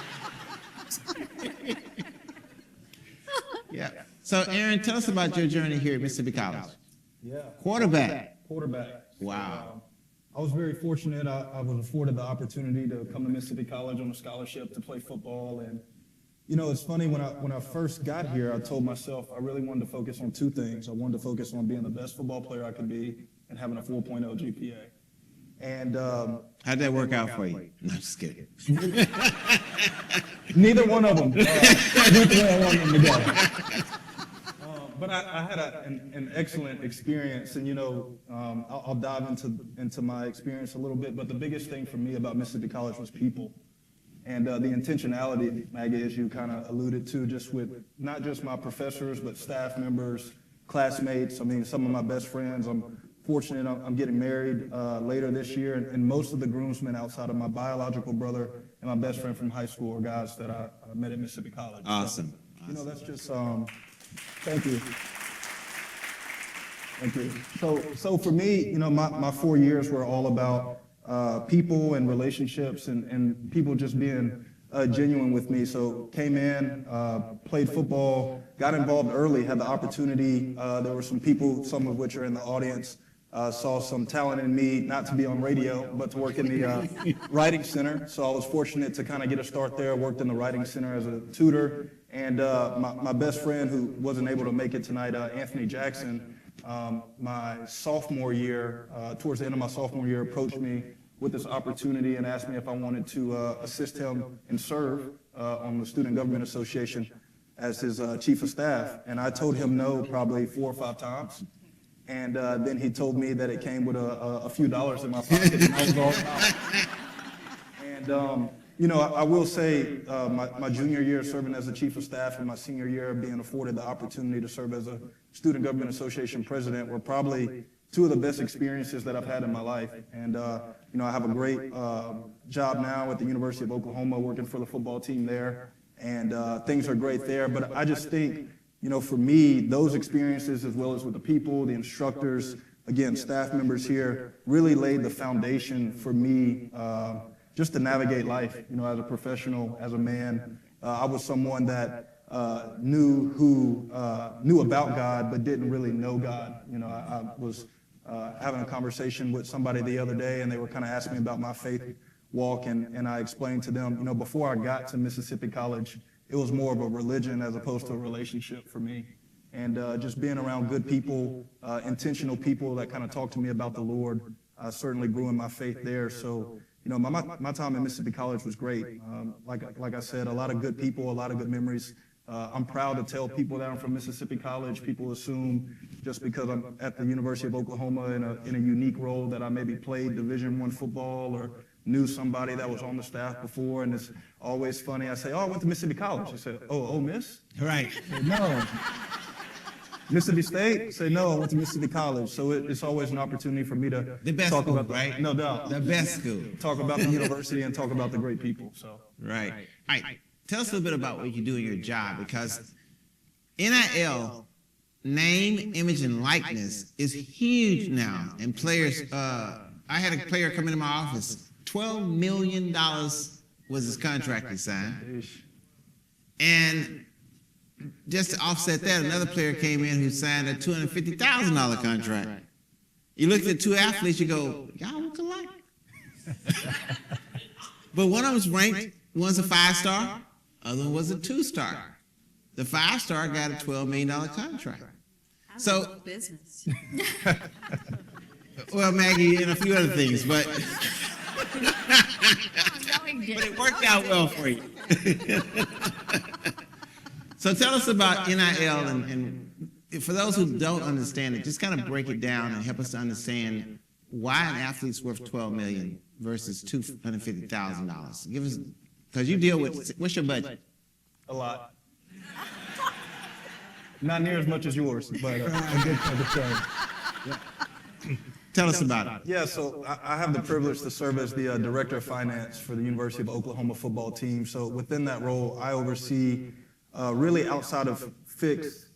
Yeah. So, Aaron, tell us about your journey here at Mississippi College. Yeah. Quarterback. Wow. I was very fortunate. I was afforded the opportunity to come to Mississippi College on a scholarship to play football. And, you know, it's funny, when I first got here, I told myself I really wanted to focus on two things. I wanted to focus on being the best football player I could be and having a 4.0 GPA. And how'd that work out for you? No, just kidding. Neither one of them. I wanted them to go. But I had an excellent experience, and, you know, I'll dive into my experience a little bit, but the biggest thing for me about Mississippi College was people. And the intentionality, Maggie, as you kind of alluded to, just with not just my professors, but staff members, classmates. I mean, some of my best friends. I'm fortunate I'm getting married later this year, and most of the groomsmen outside of my biological brother and my best friend from high school are guys that I met at Mississippi College. Awesome. So, you know, that's just, thank you. Thank you. So for me, you know, my 4 years were all about people and relationships and people just being genuine with me. So came in, played football, got involved early, had the opportunity. There were some people, some of which are in the audience, saw some talent in me, not to be on radio, but to work in the writing center. So I was fortunate to kind of get a start there, worked in the writing center as a tutor. And my best friend, who wasn't able to make it tonight, Anthony Jackson, my sophomore year, towards the end of my sophomore year, approached me with this opportunity and asked me if I wanted to assist him and serve on the Student Government Association as his chief of staff. And I told him no probably 4 or 5 times. And then he told me that it came with a few dollars in my pocket, and I was all about it. And you know, I will say my junior year serving as the chief of staff and my senior year being afforded the opportunity to serve as a Student Government Association president were probably 2 of the best experiences that I've had in my life. And you know, I have a great job now at the University of Oklahoma, working for the football team there, and things are great there. But I just think, you know, for me, those experiences, as well as with the people, the instructors, again, staff members here, really laid the foundation for me just to navigate life, you know, as a professional, as a man. I was someone that knew about God, but didn't really know God. You know, I was having a conversation with somebody the other day, and they were kind of asking me about my faith walk, and I explained to them, you know, before I got to Mississippi College, it was more of a religion as opposed to a relationship for me. And just being around good people, intentional people that kind of talk to me about the Lord, certainly grew in my faith there. So, you know, my time at Mississippi College was great. Like I said, a lot of good people, a lot of good memories. I'm proud to tell people that I'm from Mississippi College. People assume just because I'm at the University of Oklahoma in a unique role that I maybe played Division I football or knew somebody that was on the staff before. And it's always funny. I say, oh, I went to Mississippi College. I said, oh, Ole Miss? Right. I said, no. Mississippi State? I say, no, I went to Mississippi College. So it's always an opportunity for me to talk school, about right? No doubt. The best school. Talk about the university and talk about the great people. So right. All right. Tell us a little bit about what you do in your job, because NIL, name, image, and likeness, is huge now. And players, I had a player come into my office, $12 million was his contract he signed. And just to offset that, another player came in who signed a $250,000 contract. You look at two athletes, you go, y'all look alike. But one of them was ranked, one's a 5-star, other one was a 2-star. The 5-star got a $12 million contract. So, business. well, Maggie, and a few other things, but it worked out well for you. So tell us about NIL, and for those who don't understand it, just kind of break it down and help us to understand why an athlete's worth $12 million versus $250,000. Give us, because you deal with, what's your budget? A lot. Not near as much as yours, but a good chunk of change. Tell us about it. Yeah, so I have the privilege to serve as the Director of Finance for the University of Oklahoma football team. So within that role, I oversee really outside of fixed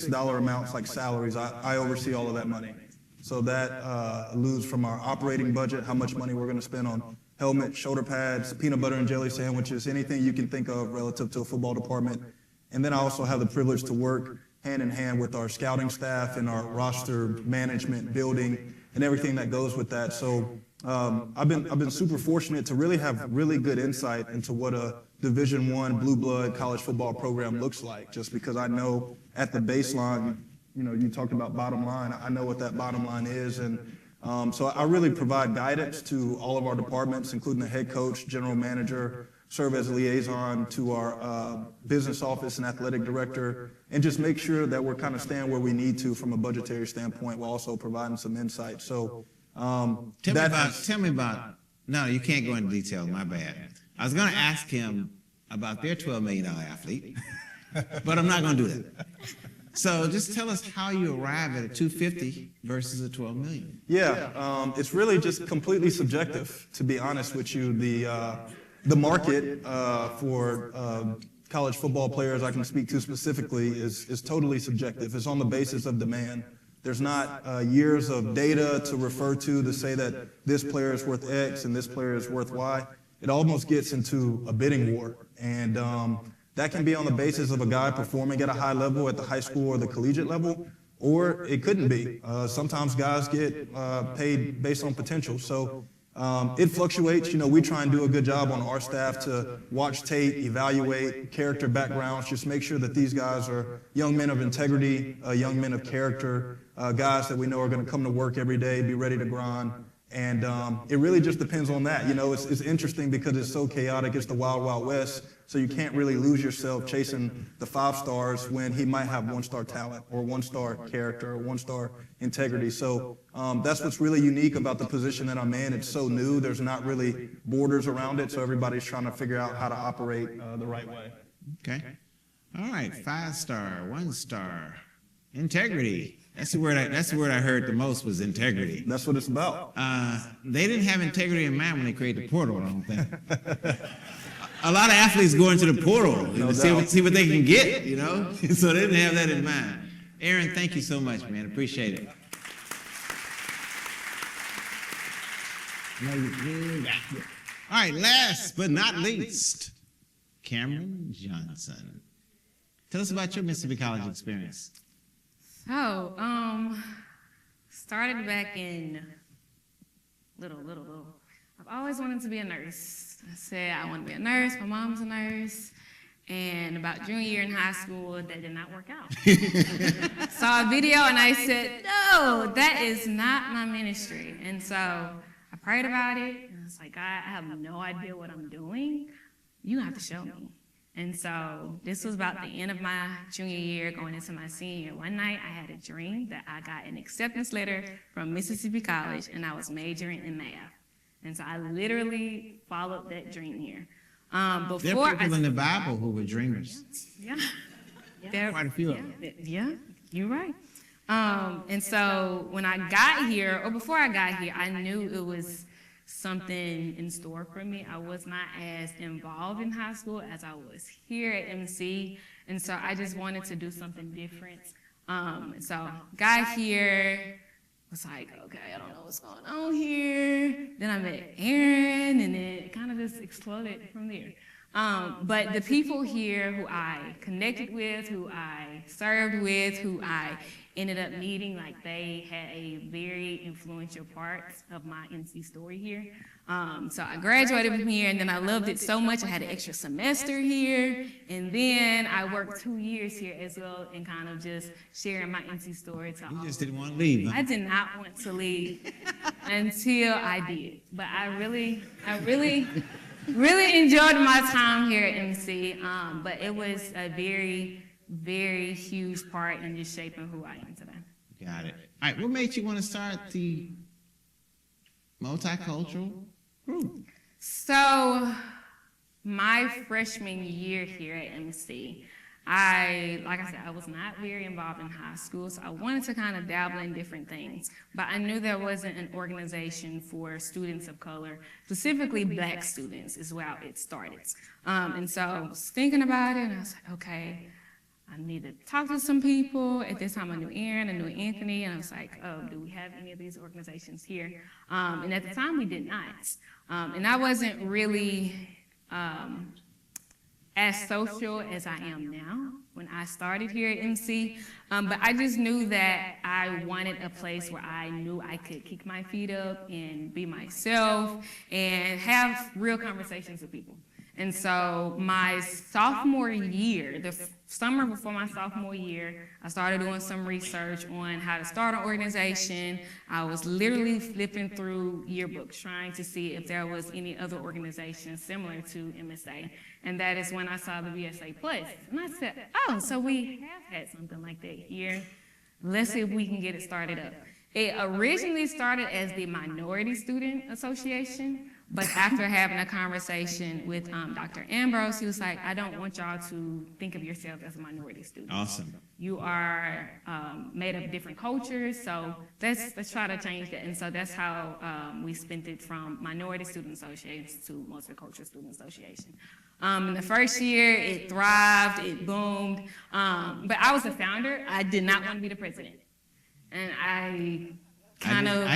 dollar amounts like salaries, I oversee all of that money. So that alludes from our operating budget, how much money we're going to spend on helmets, shoulder pads, peanut butter and jelly sandwiches, anything you can think of relative to a football department. And then I also have the privilege to work hand in hand with our scouting staff and our roster management, building, and everything that goes with that. So I've been super fortunate to really have really good insight into what a Division I blue blood college football program looks like, just because I know at the baseline, you talked about bottom line, I know what that bottom line is. And so I really provide guidance to all of our departments, including the head coach, general manager, serve as a liaison to our business office and athletic director, and just make sure that we're kind of staying where we need to from a budgetary standpoint while also providing some insight. So tell me about, no, you can't go into detail, my bad. I was going to ask him about their $12 million athlete, but I'm not going to do that. So just tell us how you arrive at a 250 versus a 12 million. Yeah, it's really just completely subjective, to be honest with you. The market for college football players I can speak to specifically is totally subjective. It's on the basis of demand. There's not years of data to refer to say that this player is worth X and this player is worth Y. It almost gets into a bidding war. And that can be on the basis of a guy performing at a high level at the high school or the collegiate level, or it couldn't be. Sometimes guys get paid based on potential. So it fluctuates. We try and do a good job on our staff to watch tape, evaluate character backgrounds, just make sure that these guys are young men of integrity, young men of character, guys that we know are going to come to work every day, be ready to grind. And it really just depends on that. It's interesting because it's so chaotic. It's the wild, wild west. So you can't really lose yourself chasing the 5 stars when he might have 1-star talent or 1-star character or 1-star integrity. So that's what's really unique about the position that I'm in. It's so new. There's not really borders around it. So everybody's trying to figure out how to operate the right way. Okay. All right. 5-star, 1-star, integrity. That's the word I heard the most was integrity. That's what it's about. They didn't have integrity in mind when they created the portal, I don't think. A lot of athletes go into the portal see what they can get, so they didn't have that in mind. Aaron, thank you so much, man. Appreciate it. All right, last but not least, Cameron Johnson. Tell us about your Mississippi College experience. So, started back in little. I've always wanted to be a nurse. I said I want to be a nurse. My mom's a nurse. And about junior year in high school, that did not work out. Saw a video and I said, no, that is not my ministry. And so I prayed about it. And I was like, God, I have no idea what I'm doing. You have to show me. And so this was about the end of my junior year, going into my senior year. One night I had a dream that I got an acceptance letter from Mississippi College and I was majoring in math. And so I literally followed that dream here. There are people in the Bible who were dreamers. Yeah. There quite a few of them. Yeah, you're right. And so when I got here, or before I got here, I knew it was something in store for me. I was not as involved in high school as I was here at MC, and so I just wanted to do something different. So got here, was like, okay, I don't know what's going on here. Then I met Aaron, and it kind of just exploded from there. But the people here who I connected with, who I served with, who I ended up meeting, like they had a very influential part of my MC story here. So I graduated from here, and then I loved it so much I had an extra semester here, and then I worked 2 years here as well, and kind of just sharing my MC story to all. You just didn't want to leave, huh? I did not want to leave until I did, but I really enjoyed my time here at MC, but it was a very, very huge part in just shaping who I am today. Got it. All right, what made you want to start the multicultural group? So, my freshman year here at MC, like I said, I was not very involved in high school, so I wanted to kind of dabble in different things. But I knew there wasn't an organization for students of color, specifically Black students is where it started. And so I was thinking about it, and I was like, okay, I need to talk to some people. At this time, I knew Aaron, I knew Anthony, and I was like, oh, do we have any of these organizations here? And at the time, we did not. And I wasn't really as social as I am now when I started here at MC, but I just knew that I wanted a place where I knew I could kick my feet up and be myself and have real conversations with people. And so my sophomore year, the summer before my sophomore year, I started doing some research on how to start an organization. I was literally flipping through yearbooks trying to see if there was any other organizations similar to MSA. And that is when I saw the BSA Plus. And I said, oh, so we have had something like that here. Let's see if we can get it started up. It originally started as the Minority Student Association, but after having a conversation with Dr. Ambrose, he was like, I don't want y'all to think of yourself as a minority student. Awesome. You are made of different cultures, so let's try to change that. And so that's how we spent it from Minority Student Association to Multicultural Student Association. In the first year, it thrived, it boomed, but I was the founder. I did not want to be the president. And I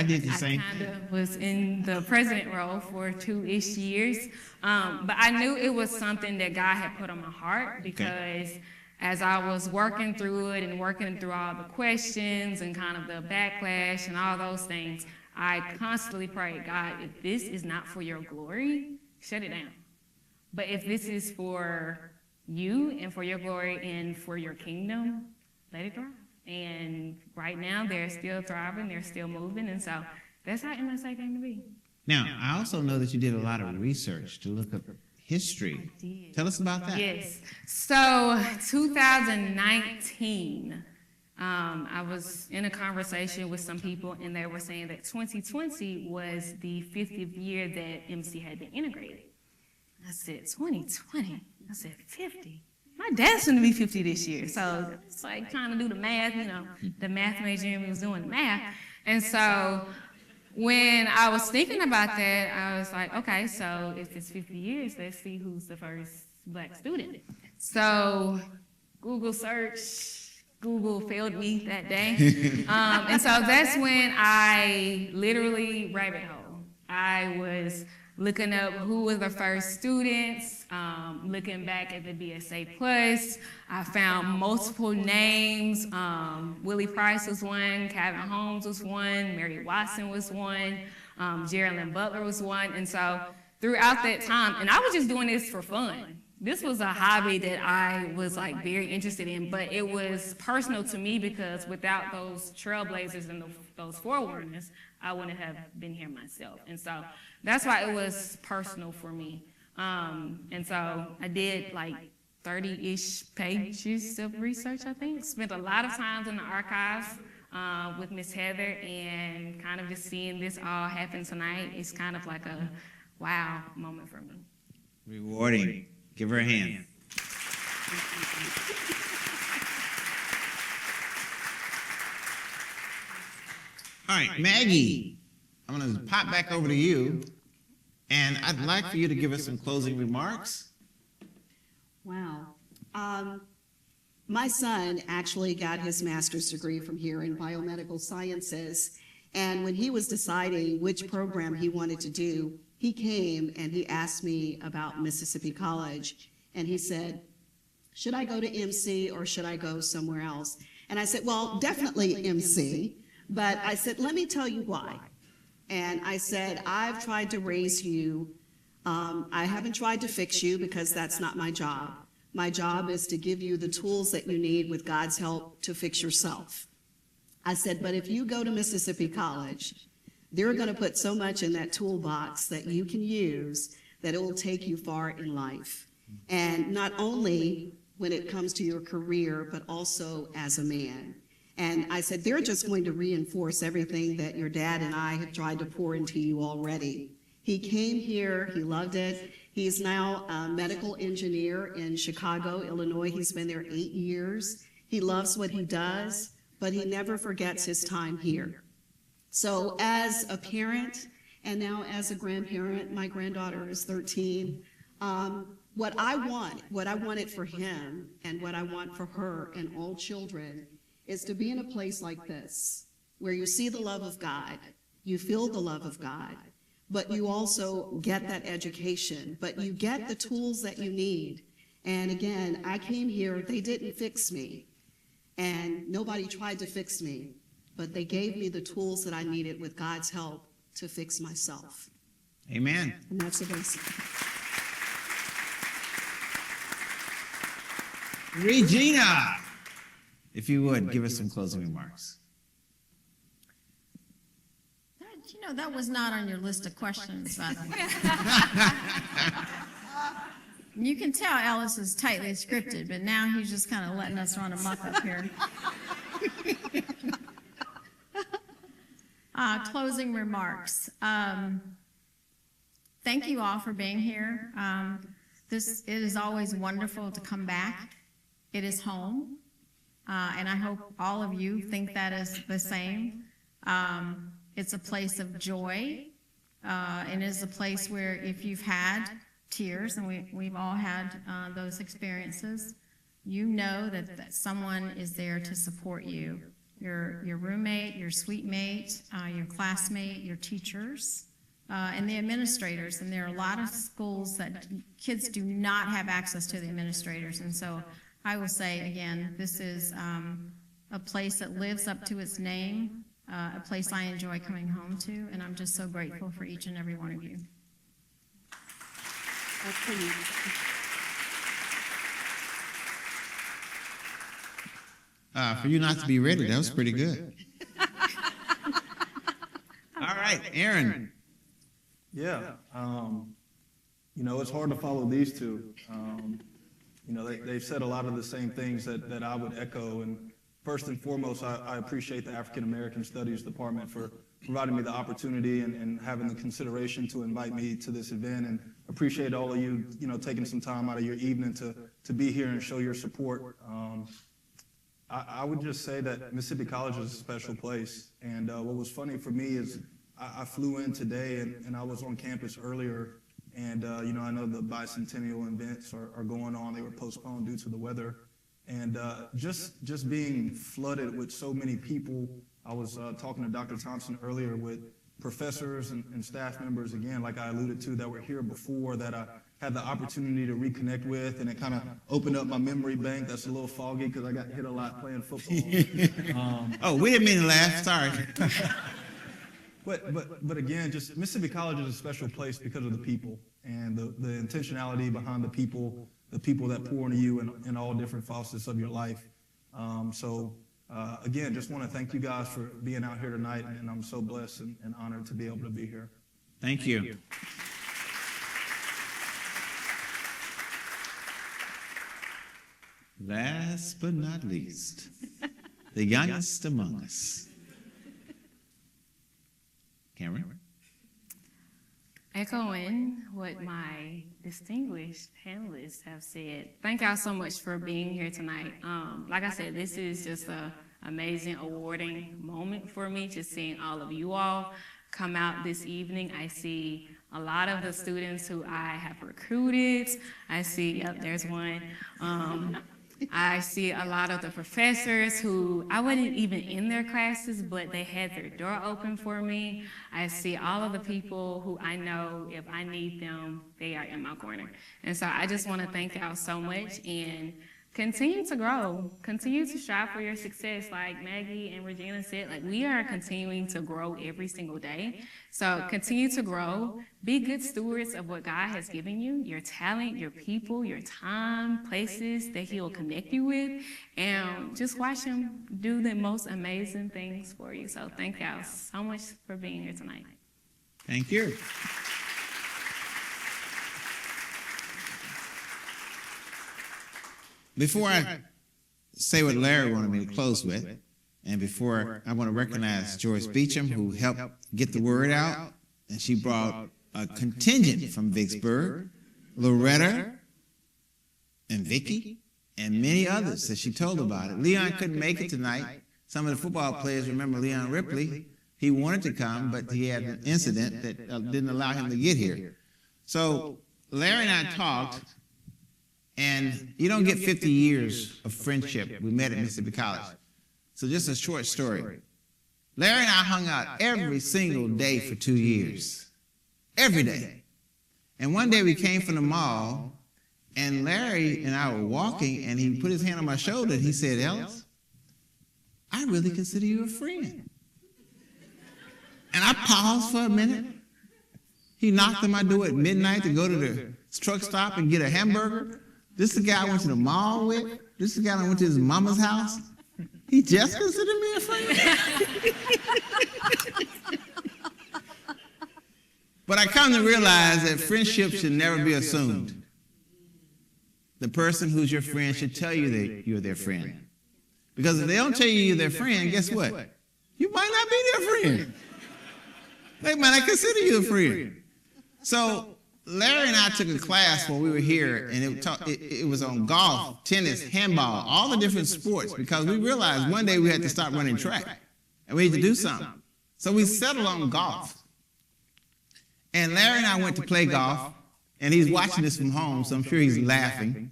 did the same. I kind of was in the president role for 2-ish years, but I knew it was something that God had put on my heart because as I was working through it and working through all the questions and kind of the backlash and all those things, I constantly prayed, God, if this is not for your glory, shut it down. But if this is for you and for your glory and for your kingdom, let it thrive. And right now, they're still thriving, they're still moving, and so that's how MSA came to be. Now, I also know that you did a lot of research to look up history. Tell us about that. Yes. So, 2019, I was in a conversation with some people, and they were saying that 2020 was the 50th year that MC had been integrated. I said, 2020? I said, 50? My dad's going to be 50 this year, so it's like trying to do the math, the math major in me was doing the math. And so when I was thinking about that, I was like, okay, so if it's 50 years, let's see who's the first Black student. So Google search, Google failed me that day. And so that's when I literally rabbit hole. I was looking up who were the first students, looking back at the BSA Plus. I found multiple names. Willie Price was one, Calvin Holmes was one, Mary Watson was one, Geraldine Butler was one. And so throughout that time, and I was just doing this for fun. This was a hobby that I was like very interested in, but it was personal to me because without those trailblazers and those forewarners, I wouldn't have been here myself. And so that's why it was personal for me. And so I did like 30-ish pages of research, I think. Spent a lot of times in the archives with Miss Heather, and kind of just seeing this all happen tonight is kind of like a wow moment for me. Rewarding. Give her a hand. All right, Maggie, I'm going to pop back over to you, and I'd like for you to give us some closing remarks. Wow. My son actually got his master's degree from here in biomedical sciences, and when he was deciding which program he wanted to do, he came and he asked me about Mississippi College, and he said, should I go to MC or should I go somewhere else? And I said, well, definitely MC, but I said, let me tell you why. And I said, I've tried to raise you. I haven't tried to fix you because that's not my job. My job is to give you the tools that you need with God's help to fix yourself. I said, but if you go to Mississippi College, they're going to put so much in that toolbox that you can use that it will take you far in life. And not only when it comes to your career, but also as a man. And I said, they're just going to reinforce everything that your dad and I have tried to pour into you already. He came here, he loved it. He's now a medical engineer in Chicago, Illinois. He's been there 8 years. He loves what he does, but he never forgets his time here. So as a parent, and now as a grandparent, my granddaughter is 13, what I wanted for him and what I want for her and all children is to be in a place like this, where you see the love of God, you feel the love of God, but you also get that education, but you get the tools that you need. And again, I came here, they didn't fix me, and nobody tried to fix me, but they gave me the tools that I needed with God's help to fix myself. Amen. And that's the basic. Regina, if you would, give us some closing remarks. You know, that was not on your list of questions, by the way. You can tell Ellis is tightly scripted, but now he's just kind of letting us run amok up here. Closing remarks. Thank you all for being here. It is always wonderful to come back. It is home, and I hope all of you think that is the same. It's a place of joy, and it is a place where if you've had tears, and we've all had those experiences, you know that someone is there to support you. Your roommate, your suite mate, your classmate, your teachers, and the administrators. And there are a lot of schools that kids do not have access to the administrators. And so I will say again, this is a place that lives up to its name, a place I enjoy coming home to, and I'm just so grateful for each and every one of you. For you not to be ready, that was pretty good. All right, Aaron. Yeah, you know, it's hard to follow these two. You know, they've said a lot of the same things that I would echo. And first and foremost, I appreciate the African American Studies Department for providing me the opportunity and having the consideration to invite me to this event, and appreciate all of you, you know, taking some time out of your evening to be here and show your support. I would just say that Mississippi College is a special place. And what was funny for me is I flew in today and I was on campus earlier, and you know, I know the bicentennial events are going on. They were postponed due to the weather. And just being flooded with so many people. I was talking to Dr. Thompson earlier with professors and staff members, again, like I alluded to, that were here before, that I had the opportunity to reconnect with, and it kind of opened up my memory bank. That's a little foggy because I got hit a lot playing football. Oh, we didn't mean to laugh, sorry. But again, just Mississippi College is a special place because of the people and the intentionality behind the people that pour into you in all different facets of your life. Again, just want to thank you guys for being out here tonight, and I'm so blessed and honored to be able to be here. Thank you. Last but not least, the youngest among us. Cameron? Echoing what my distinguished panelists have said, thank y'all so much for being here tonight. Like I said, this is just an amazing, awarding moment for me, just seeing all of you all come out this evening. I see a lot of the students who I have recruited. I see, yep, there's one. I see a lot of the professors who I wasn't even in their classes, but they had their door open for me. I see all of the people who I know if I need them, they are in my corner. And so I just want to thank y'all so much and continue to grow, continue to strive for your success. Like Maggie and Regina said, like we are continuing to grow every single day. So continue to grow, be good stewards of what God has given you, your talent, your people, your time, places that He will connect you with, and just watch Him do the most amazing things for you. So thank y'all so much for being here tonight. Thank you. Before I say what Larry wanted me to close with, and before I want to recognize Joyce Beecham, who helped get the word out, and she brought a contingent from Vicksburg, Loretta, and Vicky, and many others that she told about it. Leon couldn't make it tonight. Some of the football players remember Leon Ripley. He wanted to come, but he had an incident that didn't allow him to get here. So Larry and I talked. And you don't get 50 years of friendship. We met at Mississippi College. So just a short story. Larry and I hung out every single day for 2 years. Every day. And one day we came from the mall, and Larry and I were walking, and he put his hand on my shoulder, and he said, Ellis, I really consider you a friend. And I paused for a minute. He knocked on my door at midnight to go to the truck stop and get a hamburger. This is the guy I went to the mall with. This is the guy I went to his mama's house. He just considered me a friend. But I come to realize that friendship should never be assumed. The person who's your friend should tell you that you're their friend. Because if they don't tell you you're their friend, guess what? You might not be their friend. They might not consider you a friend. So Larry and I took a class while we were here, and it was on golf, tennis, handball, all the different sports, because we realized one day we had to stop running track, and we had to do something. So we settled on golf. And Larry and I went to play golf, and he's watching this from home, so I'm sure he's laughing.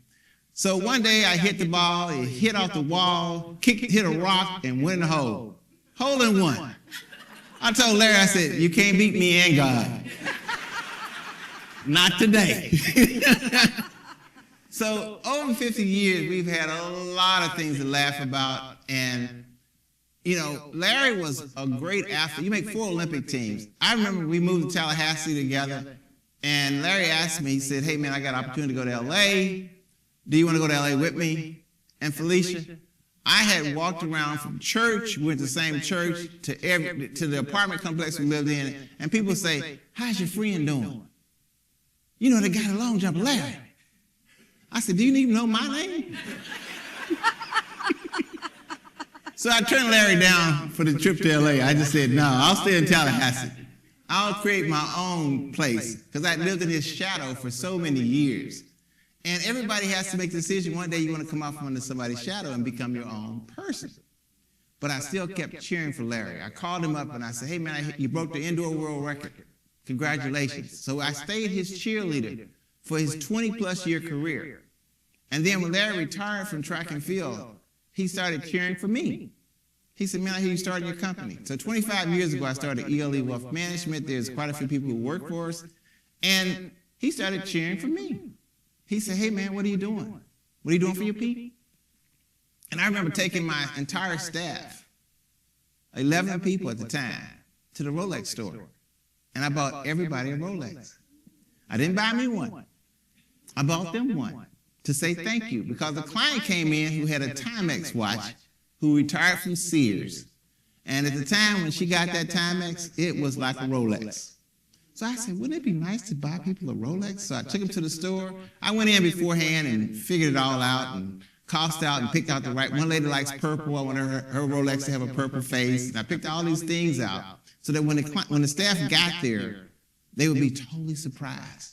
So one day I hit the ball, it hit off the wall, hit a rock, and went in the hole. Hole in one. I told Larry, I said, you can't beat me and God. Not today. So over 50 years, we've had a lot of things to laugh about. And, you know, Larry was a great athlete. You make 4 Olympic teams. I remember we moved to Tallahassee together. And Larry asked me, he said, hey, man, I got an opportunity to go to L.A. Do you want to go to L.A. with me? And Felicia, I had walked around from church, went to the same church, to the apartment complex we lived in. And people say, how's your friend doing? You know, the guy in the long jump, Larry. I said, do you even know my name? So I turned Larry down for the trip to L.A. I just said, no, I'll stay in Tallahassee. I'll create my own place, because I lived in his shadow for so many years. And everybody has to make the decision. One day you want to come out from under somebody's shadow and become your own person. But I still kept cheering for Larry. I called him up and I said, hey, man, you broke the indoor world record. Congratulations. So I stayed his cheerleader for his 20-plus year career. And then when Larry retired from track and field, he started cheering for me. He said, man, I hear you started your company. So 25 years ago, I started ELE Wealth Management. There's quite a few people who work for us. And he started cheering for me. He said, hey, man, what are you doing? What are you doing for your people? And I remember taking my entire staff, 11 people at the time, to the Rolex store. And I bought everybody a Rolex. I didn't buy me one. I bought them one to say thank you, because the client came in who had a Timex watch, who retired from Sears. And at the time when she got that Timex, it was like a Rolex. So I said, wouldn't it be nice to buy people a Rolex? So I took them to the store. I went in beforehand and figured it all out and cost out and picked out the right. One lady likes purple. I wanted her Rolex to have a purple face. And I picked all these things out so that when the staff got there, they would be totally surprised.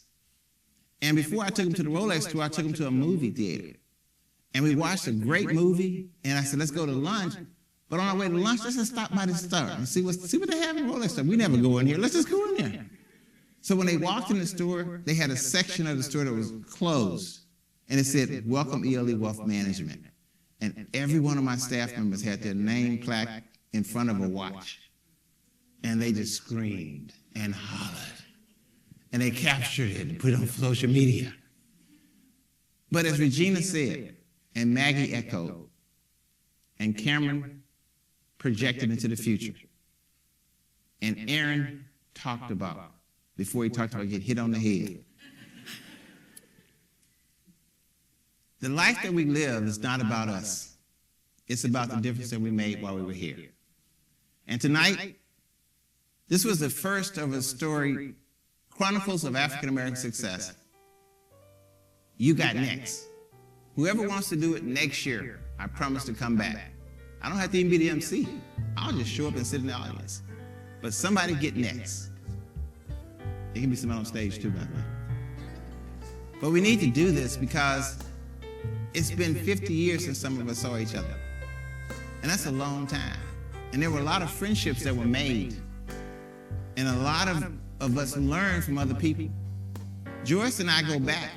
And before I took them to the Rolex store, I took them to a movie theater. And we watched a great movie. And I said, let's go to lunch. But on our way to lunch, let's just stop by the store and see what they have in Rolex store. We never go in here. Let's just go in there. So when they walked in the store, they had a section of the store that was closed. And it said, welcome ELE Wealth Management. And every one of my staff members had their name plaque in front of a watch. And they just screamed and hollered. And they captured it and put it on social media. But as Regina said, and Maggie echoed, and Cameron projected into the future, and Aaron talked about, before he talked about get hit on the head. The life that we live is not about us. It's about the difference that we made while we were here. And tonight, this was the first of a story, Chronicles of African American Success. You got next. Whoever wants to do it next year, I promise to come back. I don't have to even be the MC. I'll just show up and sit in the audience. But somebody get next. There can be somebody on stage too, by the way. But we need to do this because it's been 50 years since some of us saw each other. And that's a long time. And there were a lot of friendships that were made. And a lot of us learned from other people. Joyce and I go back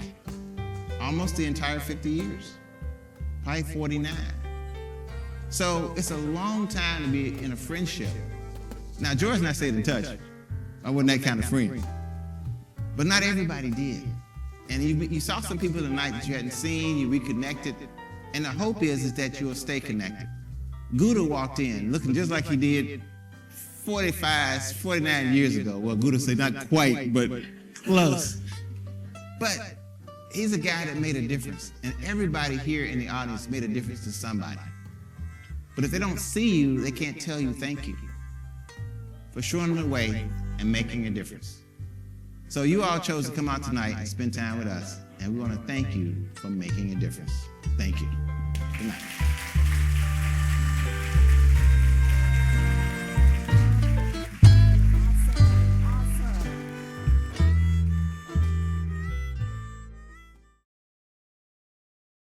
almost the entire 50 years, probably 49. So it's a long time to be in a friendship. Now, Joyce and I stayed in touch. I wasn't that kind of friend. But not everybody did. And you saw some people tonight that you hadn't seen, you reconnected. And the hope is that you'll stay connected. Gouda walked in looking just like he did 49 years ago. Well, Gouda said not quite, but close. But he's a guy that made a difference. And everybody here in the audience made a difference to somebody. But if they don't see you, they can't tell you thank you for showing them the way and making a difference. So you all chose to come out tonight and spend time with us, and we want to thank you for making a difference. Thank you. Good night.